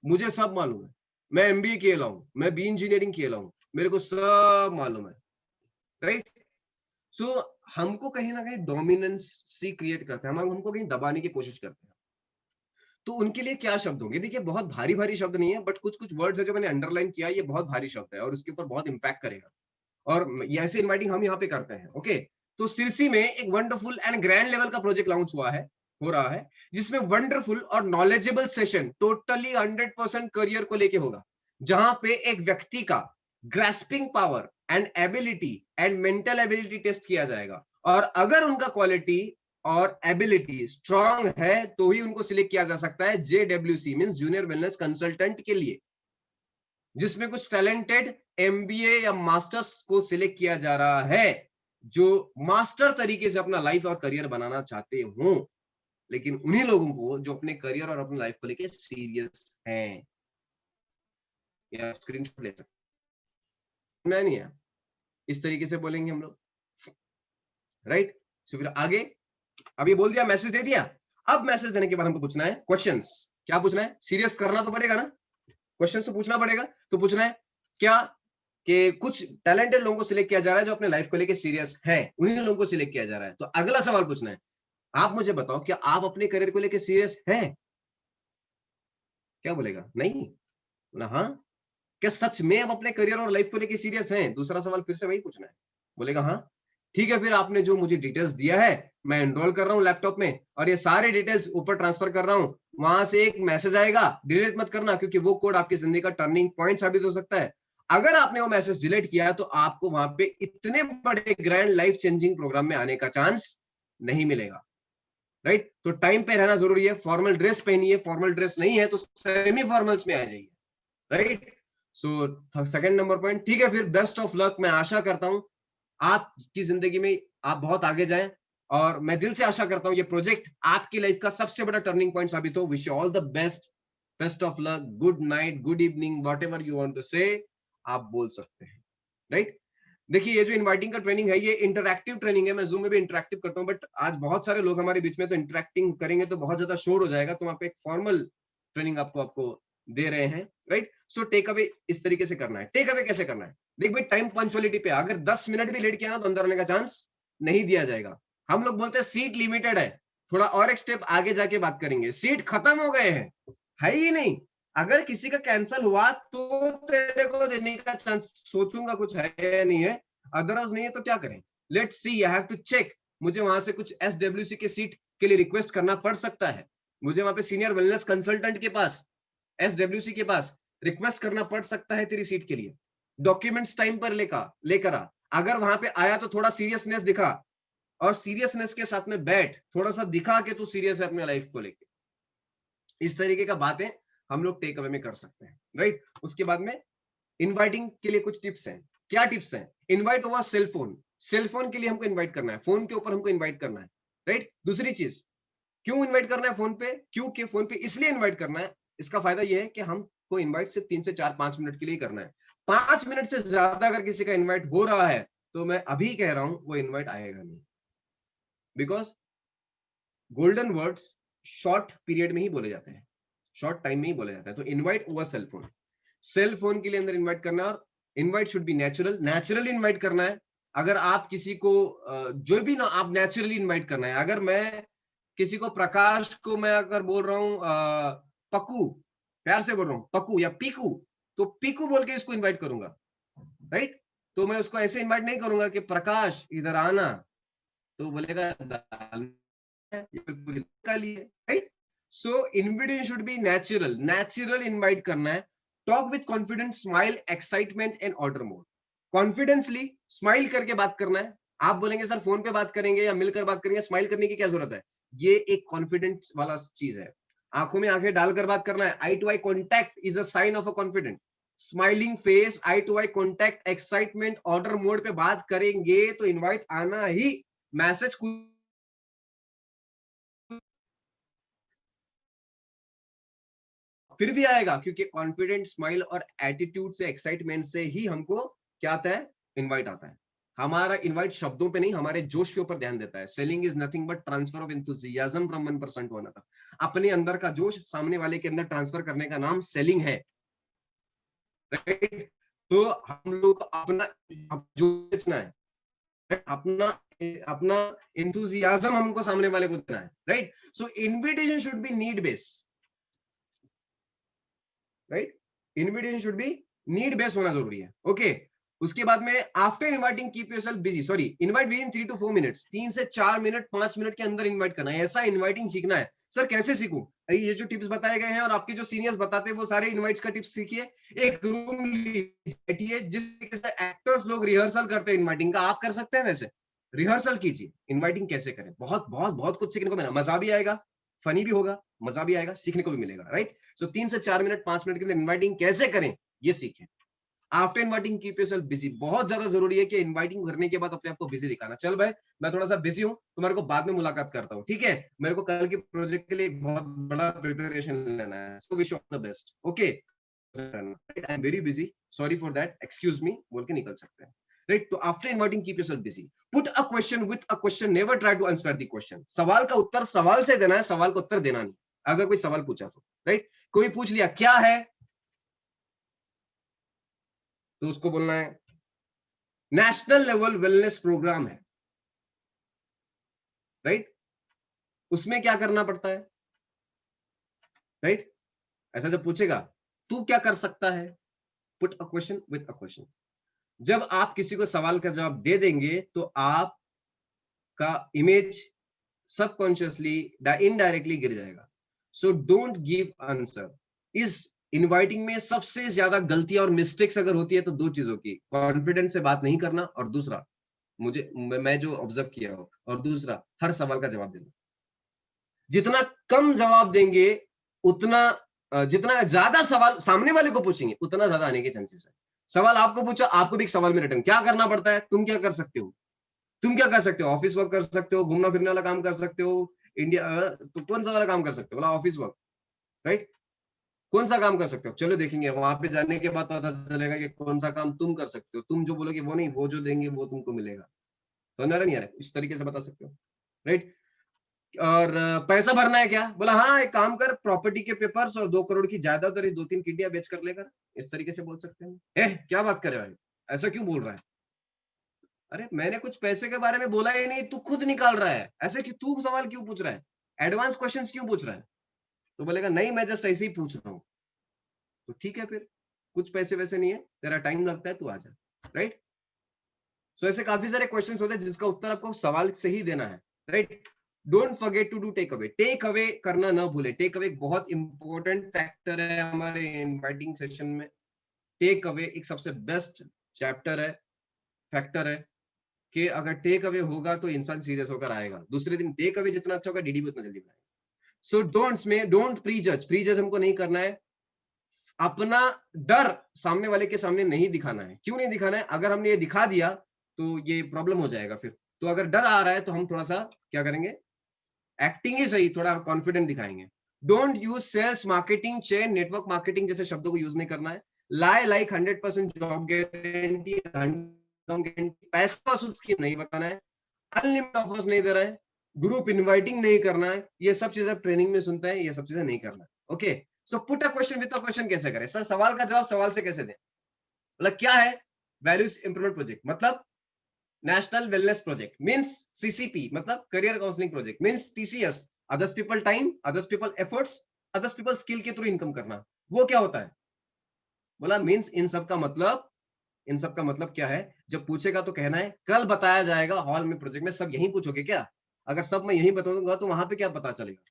मुझे सब मालूम है, मैं MBA किया हूं, मैं बी इंजीनियरिंग किया हूं, मेरे को सब मालूम है, राइट। सो हमको कहीं ना कहीं डोमिनेंस सी क्रिएट करते हैं, हमको कहीं दबाने की कोशिश करते हैं। तो उनके लिए क्या शब्द होंगे? देखिए बहुत भारी भारी शब्द नहीं है, बट कुछ कुछ वर्ड्स है जो मैंने अंडरलाइन किया, ये बहुत भारी शब्द है और उसके ऊपर बहुत इंपैक्ट करेगा, और ऐसे इनवाइटिंग हम यहाँ पे करते हैं, ओके। तो सिरसी में एक वंडरफुल एंड ग्रैंड लेवल का प्रोजेक्ट लॉन्च हो रहा है जिसमें वंडरफुल और नॉलेजेबल सेशन टोटली 100% करियर को लेके होगा, जहां पे एक व्यक्ति का grasping power and ability and mental ability test किया जाएगा, और अगर उनका क्वालिटी और एबिलिटी स्ट्रांग है तो ही उनको सिलेक्ट किया जा सकता है JWC means junior wellness consultant के लिए, जिसमें कुछ टैलेंटेड MBA या मास्टर्स को सिलेक्ट किया जा रहा है जो मास्टर तरीके से अपना लाइफ और करियर बनाना चाहते हो, लेकिन उन्हीं लोगों को जो अपने करियर और अपनी लाइफ को लेके सीरियस हैं। या स्क्रीनशॉट ले सकते, मैं नहीं है, इस तरीके से बोलेंगे हम लोग, राइट। सो फिर आगे, अब ये बोल दिया, मैसेज दे दिया। अब मैसेज देने के बाद हमको पूछना है क्वेश्चंस। क्या पूछना है? सीरियस करना तो पड़ेगा ना, क्वेश्चंस तो पूछना पड़ेगा। तो पूछना है क्या कि कुछ टैलेंटेड लोगों को सिलेक्ट किया जा रहा है जो अपने लाइफ को लेके सीरियस है, उन्हीं लोगों को सिलेक्ट किया जा रहा है। तो अगला सवाल पूछना है, आप मुझे बताओ क्या आप अपने करियर को लेके सीरियस हैं? क्या बोलेगा? नहीं बोला हाँ। क्या सच में आप अपने करियर और लाइफ को लेके सीरियस हैं? दूसरा सवाल फिर से वही पूछना है, बोलेगा हाँ। ठीक है, फिर आपने जो मुझे डिटेल्स दिया है मैं एनरोल कर रहा हूँ लैपटॉप में, और ये सारे डिटेल्स ऊपर ट्रांसफर कर रहा हूँ, वहां से एक मैसेज आएगा, डिलीट मत करना क्योंकि वो कोड आपकी जिंदगी का टर्निंग पॉइंट साबित हो सकता है। अगर आपने वो मैसेज डिलीट किया तो आपको वहां पे इतने बड़े ग्रैंड लाइफ चेंजिंग प्रोग्राम में आने का चांस नहीं मिलेगा, राइट। तो टाइम पे रहना जरूरी है, फॉर्मल ड्रेस पहनिए, फॉर्मल ड्रेस नहीं है तो सेमी फॉर्मल्स में आ जाइए, right. So second number point, ठीक है। फिर बेस्ट ऑफ लक, मैं आशा करता हूं आपकी जिंदगी में आप बहुत आगे जाएं, और मैं दिल से आशा करता हूं ये प्रोजेक्ट आपकी लाइफ का सबसे बड़ा टर्निंग पॉइंट साबित हो। Wish you all the best, best of luck, good night, good evening, whatever you want to say आप बोल सकते हैं, राइट। देखिए ये जो इनवाइटिंग का ट्रेनिंग है ये इंटरैक्टिव ट्रेनिंग है, मैं जूम में भी इंटरैक्टिव करता हूं, बट आज बहुत सारे लोग हमारे बीच में, तो इंटरैक्टिंग करेंगे तो बहुत ज्यादा शोर हो जाएगा, तो वहां पे एक फॉर्मल ट्रेनिंग आपको दे रहे हैं, राइट। सो टेक अवे इस तरीके से करना है। टेक अवे कैसे करना है? देख भाई, टाइम पंक्चुअलिटी पे, अगर 10 मिनट भी लेट किया ना तो अंदर आने का चांस नहीं दिया जाएगा। हम लोग बोलते हैं सीट लिमिटेड है, थोड़ा और एक स्टेप आगे जाके बात करेंगे, सीट खत्म हो गए हैं, है ही नहीं, अगर किसी का कैंसिल हुआ तो तेरे को देने का चांस सोचूंगा कुछ है या नहीं है, अदरवाइज नहीं है तो क्या करें? Let's see, I have to check. मुझे वहां से कुछ SWC के सीट के लिए रिक्वेस्ट करना पड़ सकता है, मुझे वहां पे सीनियर वेलनेस कंसल्टेंट के पास, SWC के पास रिक्वेस्ट करना पड़ सकता है तेरी सीट के लिए। डॉक्यूमेंट्स टाइम पर लेकर आ। अगर वहां पे आया तो थोड़ा सीरियसनेस दिखा, और सीरियसनेस के साथ में बैठ, थोड़ा सा दिखा के तू सीरियस है अपने लाइफ को लेके। इस तरीके का बातें हम लोग टेक अवे में कर सकते हैं, राइट। उसके बाद में इनवाइटिंग के लिए कुछ टिप्स हैं। क्या टिप्स हैं? Invite over cell phone. Cell phone के लिए हमको इनवाइट करना है, फोन के ऊपर हमको इनवाइट करना है, राइट। दूसरी चीज, क्यों इनवाइट करना है फोन पे? क्योंकि फोन पे इसलिए इनवाइट करना है, इसका फायदा यह है कि हमको इनवाइट सिर्फ 3 से 4 5 मिनट के लिए करना है। 5 मिनट से ज्यादा अगर किसी का इनवाइट हो रहा है तो मैं अभी कह रहा हूं वो इनवाइट आएगा नहीं, because golden words short period में ही बोले जाते हैं, शॉर्ट टाइम में ही बोला जाता है। तो invite over cell phone, cell phone के लिए अंदर इनवाइट करना, और invite should be natural, naturally invite करना है। अगर आप किसी को जो भी ना, आप नेचुरली इनवाइट करना है। अगर मैं किसी को, प्रकाश को मैं अगर बोल रहा हूँ पक्कू, प्यार से बोल रहा हूँ पक्कू या पीकू, तो पीकू बोल के इसको इनवाइट करूंगा, राइट। तो मैं उसको ऐसे इनवाइट नहीं करूंगा कि प्रकाश इधर आना, तो बोलेगा दाल का लिए, right. So invitation should be natural, natural invite करना है। Talk with confidence, smile, excitement and order mode. Confidently smile करके बात करना है। आप बोलेंगे सर फोन पे बात करेंगे या मिलकर बात करेंगे, स्माइल करने की क्या जरूरत है? ये एक कॉन्फिडेंस वाला चीज है। आंखों में आंखें डालकर बात करना है। Eye to eye contact is a sign of a confident. Smiling face, eye to eye contact, excitement, order mode पे बात करेंगे तो इनवाइट आना ही। मैसेज फिर भी आएगा, क्योंकि कॉन्फिडेंट स्माइल और एटीट्यूड से, एक्साइटमेंट से ही हमको क्या आता है? इनवाइट आता है। हमारा इनवाइट शब्दों पे नहीं, हमारे जोश के ऊपर ध्यान देता है। Selling is nothing but transfer of enthusiasm from one person to another. अपने अंदर का जोश सामने वाले के अंदर ट्रांसफर करने का नाम सेलिंग है, राइट। तो हम लोग अपना जो बेचना है, अपना अपना एंथुसियाज्म हमको सामने वाले को देना है, right. So invitation should be need based, right. Invitation should be need based होना जरूरी है, ओके। उसके बाद में after inviting keep yourself busy, sorry, invite with in 3 to 4 minutes, 3 से 4 मिनट 5 मिनट के अंदर इनवाइट करना है। ऐसा इनवाइटिंग सीखना है। सर कैसे सीखूं? ये जो टिप्स बताए गए हैं और आपके जो सीनियर्स बताते हैं वो सारे इनवाइट्स का टिप्स सीखिए। एक रूम बैठिए, जिस तरीके से एक्टर्स लोग रिहर्सल करते हैं इनवाइटिंग का, आप कर सकते हैं वैसे। रिहर्सल कीजिए, इनवाइटिंग कैसे करें। बहुत बहुत बहुत कुछ सीखने को मिलेगा, मजा भी आएगा, फनी भी होगा, मजा भी आएगा, सीखने को भी मिलेगा, राइट। सो 3 से 4 मिनट 5 मिनट के अंदर इनवाइटिंग कैसे करें ये सीखें। After inviting keep yourself busy, बहुत ज्यादा जरूरी है कि इनवाइटिंग करने के बाद अपने आप को बिजी दिखाना। चल भाई मैं थोड़ा सा बिजी हूँ, तुम्हारे को बाद में मुलाकात करता हूँ, ठीक है। मेरे को कल के प्रोजेक्ट के लिए एक बहुत बड़ा प्रिपरेशन लेना है, so wish you all the best, okay. I am very busy, sorry for that, excuse me बोल के निकल सकते हैं, राइट। तो after inviting keep yourself busy, put a question with a question, never try to answer the question. सवाल का उत्तर सवाल से देना है, सवाल का उत्तर देना नहीं। अगर कोई सवाल पूछा तो, राइट। कोई पूछ लिया क्या है, तो उसको बोलना है नेशनल लेवल वेलनेस प्रोग्राम है, राइट। उसमें क्या करना पड़ता है, राइट। ऐसा जब पूछेगा तू क्या कर सकता है, put a question with a question. जब आप किसी को सवाल का जवाब दे देंगे तो आपका इमेज सबकॉन्शियसली इनडायरेक्टली गिर जाएगा। So don't give answer. इस इनवाइटिंग में सबसे ज्यादा गलतियां और मिस्टेक्स अगर होती है तो 2 चीजों की, कॉन्फिडेंस से बात नहीं करना, और दूसरा मैं जो ऑब्जर्व किया हो, और दूसरा हर सवाल का जवाब देना। जितना कम जवाब देंगे उतना जितना ज्यादा सवाल सामने वाले को पूछेंगे उतना ज्यादा आने के चांसेस है। सवाल आपको पूछा, आपको भी एक सवाल में रिटर्न क्या करना पड़ता है, तुम क्या कर सकते हो, तुम क्या कर सकते हो, ऑफिस वर्क कर सकते हो, घूमना फिरने वाला काम कर सकते हो, इंडिया तो कौन सा वाला काम कर सकते हो, बोला ऑफिस वर्क, राइट। कौन सा काम कर सकते हो, चलो देखेंगे वहां पे जाने के बाद पता चलेगा कि कौन सा काम तुम कर सकते हो। तुम जो बोलोगे वो नहीं, वो जो देंगे वो तुमको मिलेगा। समझ आ रहा नहीं आ रहा, इस तरीके से बता सकते हो, राइट। और पैसा भरना है क्या, बोला हाँ एक काम कर, प्रॉपर्टी के पेपर्स और 2 करोड़ की जायदाद और 2-3 किड्डियां बेच कर लेकर, इस तरीके से बोल सकते हैं। क्या बात कर रहे भाई, ऐसा क्यों बोल रहा है? अरे मैंने कुछ पैसे के बारे में बोला ही नहीं, तू खुद निकाल रहा है ऐसे कि तू सवाल क्यों पूछ रहा है, एडवांस क्वेश्चंस क्यों पूछ रहा है? तो बोलेगा नहीं मैं जस्ट ऐसे ही पूछ रहा हूँ। तो ठीक है, फिर कुछ पैसे वैसे नहीं है, तेरा टाइम लगता है, तू आ जा, राइट। सो ऐसे काफी सारे क्वेश्चंस होते हैं जिसका उत्तर आपको सवाल से ही देना है, right. Don't forget to do take away. Take away करना ना भूले। टेक अवे एक बहुत इंपॉर्टेंट फैक्टर है हमारे इनवाइटिंग सेशन में। टेक अवे एक सबसे बेस्ट चैप्टर है, फैक्टर है कि अगर टेक अवे होगा तो इंसान सीरियस होकर आएगा। दूसरे दिन टेक अवे जितना अच्छा होगा, डीडी भी उतना जल्दी बनाएगा। सो डोंट्स में डोंट प्रीजज। प्रीजज हमको नहीं करना है। अपना डर सामने वाले के सामने नहीं दिखाना है। क्यों नहीं दिखाना है? अगर हमने ये दिखा दिया तो ये प्रॉब्लम हो जाएगा फिर। तो अगर डर आ रहा है तो हम थोड़ा सा क्या करेंगे, एक्टिंग ही सही, थोड़ा कॉन्फिडेंट दिखाएंगे। Don't use sales, marketing, chain, network marketing जैसे शब्दों को यूज नहीं करना है। लाई लाइक 100% जॉब गारंटी, पैसा वसूल स्कीम नहीं बताना है, अनलिमिटेड ऑफर्स नहीं दे रहा है, ग्रुप इनवाइटिंग नहीं करना है। ये सब चीजें ट्रेनिंग में सुनते हैं, ये सब चीजें नहीं करना है। Okay, so put a question with a question कैसे करें? सर सवाल का जवाब सवाल से कैसे दें? मतलब क्या है वैल्यूज इंप्रूवमेंट प्रोजेक्ट? मतलब national wellness project means CCP, मतलब career counselling project means TCS, others people time, others people efforts, others people skill के थ्रू इनकम करना। वो क्या होता है? बोला मींस इन सब का मतलब, इन सब का मतलब क्या है? जब पूछेगा तो कहना है कल बताया जाएगा हॉल में, प्रोजेक्ट में। सब यही पूछोगे क्या? अगर सब मैं यही बताऊंगा तो वहां पे क्या पता चलेगा?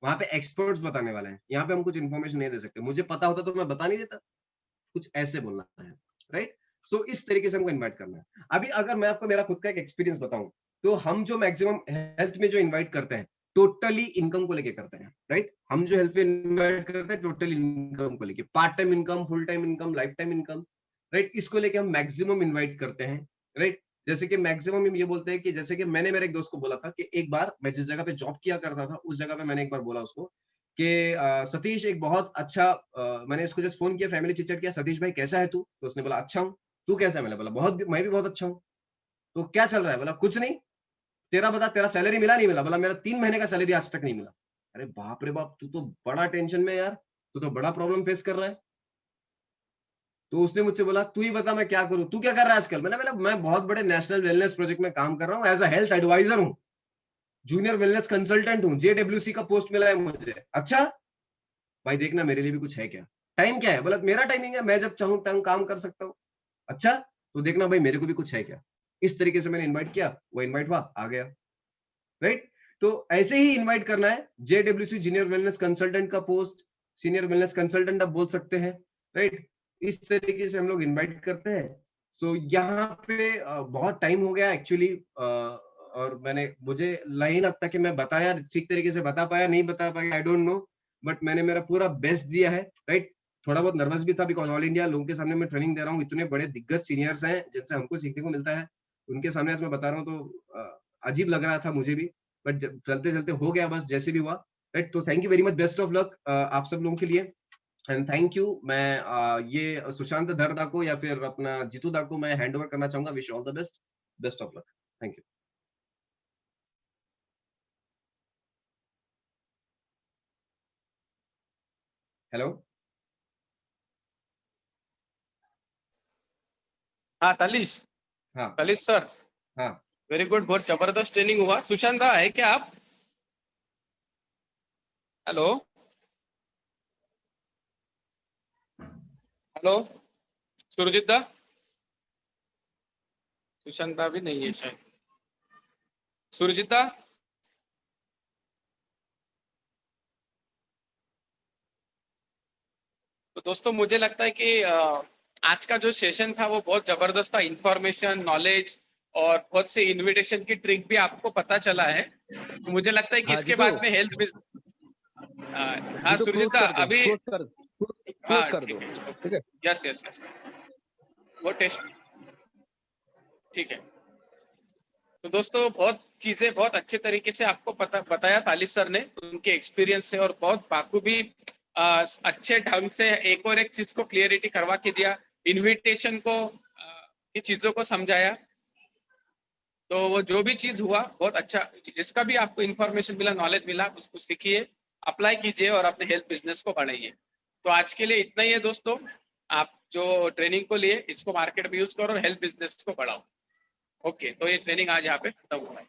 वहां पे एक्सपर्ट्स बताने वाले हैं, यहाँ पे हम कुछ इन्फॉर्मेशन नहीं दे सकते। मुझे पता होता तो मैं बता नहीं देता। कुछ ऐसे बोलना है, राइट। सो इस तरीके से हमको इनवाइट करना है। अभी अगर मैं आपको मेरा खुद का एक एक्सपीरियंस बताऊं, तो हम जो मैक्सिमम हेल्थ में जो इनवाइट करते हैं, टोटली इनकम को लेके करते हैं, राइट। हम जो हेल्थ में इनवाइट करते हैं टोटली इनकम को लेके, part time income, full time income, life time income, right. इसको लेके हम मैक्सिमम इनवाइट करते हैं, राइट। जैसे कि मैक्सिमम हम ये बोलते हैं कि जैसे कि मैंने मेरे एक दोस्त को बोला था कि एक बार मैं जिस जगह पे जॉब किया करता था, उस जगह पे मैंने एक बार बोला उसको कि सतीश एक बहुत अच्छा, मैंने इसको जस्ट फोन किया, फैमिली चिट चैट किया, सतीश भाई कैसा है तू? तो उसने बोला अच्छा हूँ। तू कैसा है? मैंने बोला बहुत, मैं भी बहुत अच्छा हूँ। तो क्या चल रहा है? बोला कुछ नहीं। तेरा बता, तेरा सैलरी मिला नहीं मिला? बोला मेरा 3 महीने का सैलरी आज तक नहीं मिला। अरे बाप रे बाप, तू तो बड़ा टेंशन में यार, तू तो बड़ा प्रॉब्लम फेस कर रहा है। तो उसने मुझसे बोला तू ही बता मैं क्या करूं, तू क्या कर रहा है आजकल? मैंने बोला मैं बहुत बड़े नेशनल वेलनेस प्रोजेक्ट में काम कर रहा हूँ, एज अ हेल्थ एडवाइजर हूँ, जूनियर वेलनेस कंसल्टेंट हूँ, जेडब्ल्यूसी का पोस्ट मिला है मुझे। अच्छा भाई देखना मेरे लिए भी कुछ है क्या? टाइम क्या है? बोला मेरा टाइमिंग है, मैं जब चाहूँ टाइम काम कर सकता हूँ। अच्छा तो देखना भाई मेरे को भी कुछ है क्या? इस तरीके से मैंने इनवाइट किया, वो इनवाइट हुआ, आ गया, राइट। तो ऐसे ही इनवाइट करना है। जेडब्ल्यूसी जूनियर वेलनेस कंसल्टेंट का पोस्ट, सीनियर वेलनेस कंसल्टेंट आप बोल सकते हैं, राइट। इस तरीके से हम लोग इनवाइट करते हैं। सो यहाँ पे बहुत टाइम हो गया एक्चुअली, और मुझे नहीं लगता कि मैं बताया ठीक तरीके से, बता पाया नहीं बता पाया, आई डोंट नो, बट मैंने मेरा पूरा बेस्ट दिया है, राइट। थोड़ा बहुत नर्वस भी था बिकॉज ऑल इंडिया लोगों के सामने मैं ट्रेनिंग दे रहा हूँ, इतने बड़े दिग्गज सीनियर्स हैं जिनसे हमको सीखने को मिलता है, उनके सामने आज मैं बता रहा हूँ तो अजीब लग रहा था मुझे भी, बट चलते चलते हो गया बस जैसे भी हुआ, राइट। तो thank you very much, best of luck आप सब लोगों के लिए, एंड थैंक यू। मैं ये सुशांत दरदा को या फिर अपना जीतू दा को मैं हैंड ओवर करना चाहूंगा। Wish all the best, best of luck, thank you. Hello. हाँ तालिश, हाँ तालिश सर, हाँ वेरी गुड, बहुत जबरदस्त ट्रेनिंग हुआ। सुशांत दा है क्या आप? हेलो हेलो, सुरजीत दा? सुशांत दा भी नहीं है शायद। सुरजीत दा? तो दोस्तों मुझे लगता है कि आज का जो सेशन था वो बहुत जबरदस्त था। इंफॉर्मेशन, नॉलेज और बहुत से इनविटेशन की ट्रिक भी आपको पता चला है। तो मुझे लगता है कि हाँ इसके जीतू, बाद में हेल्थ बिजनेस, हाँ जीतू सुरजीत क्लोज दा कर दो, अभी, क्लोज हाँ कर दो, ठीक है, ठीक है। यस यस यस, वो टेस्ट, ठीक है। तो दोस्तों बहुत चीजें बहुत अच्छे तरीके से आपको पता बताया तालिश सर ने उनके एक्सपीरियंस से, और बहुत बाखूबी अच्छे ढंग से एक और एक चीज को क्लियरिटी करवा के दिया, इनविटेशन को ये चीजों को समझाया। तो वो जो भी चीज हुआ बहुत अच्छा, जिसका भी आपको इन्फॉर्मेशन मिला, नॉलेज मिला, उसको सीखिए, अप्लाई कीजिए और अपने हेल्थ बिजनेस को बढ़ाइए। तो आज के लिए इतना ही है दोस्तों। आप जो ट्रेनिंग को लिए इसको मार्केट में यूज करो और हेल्थ बिजनेस को बढ़ाओ। ओके, तो ये ट्रेनिंग आज यहाँ पे खत्म हुआ है।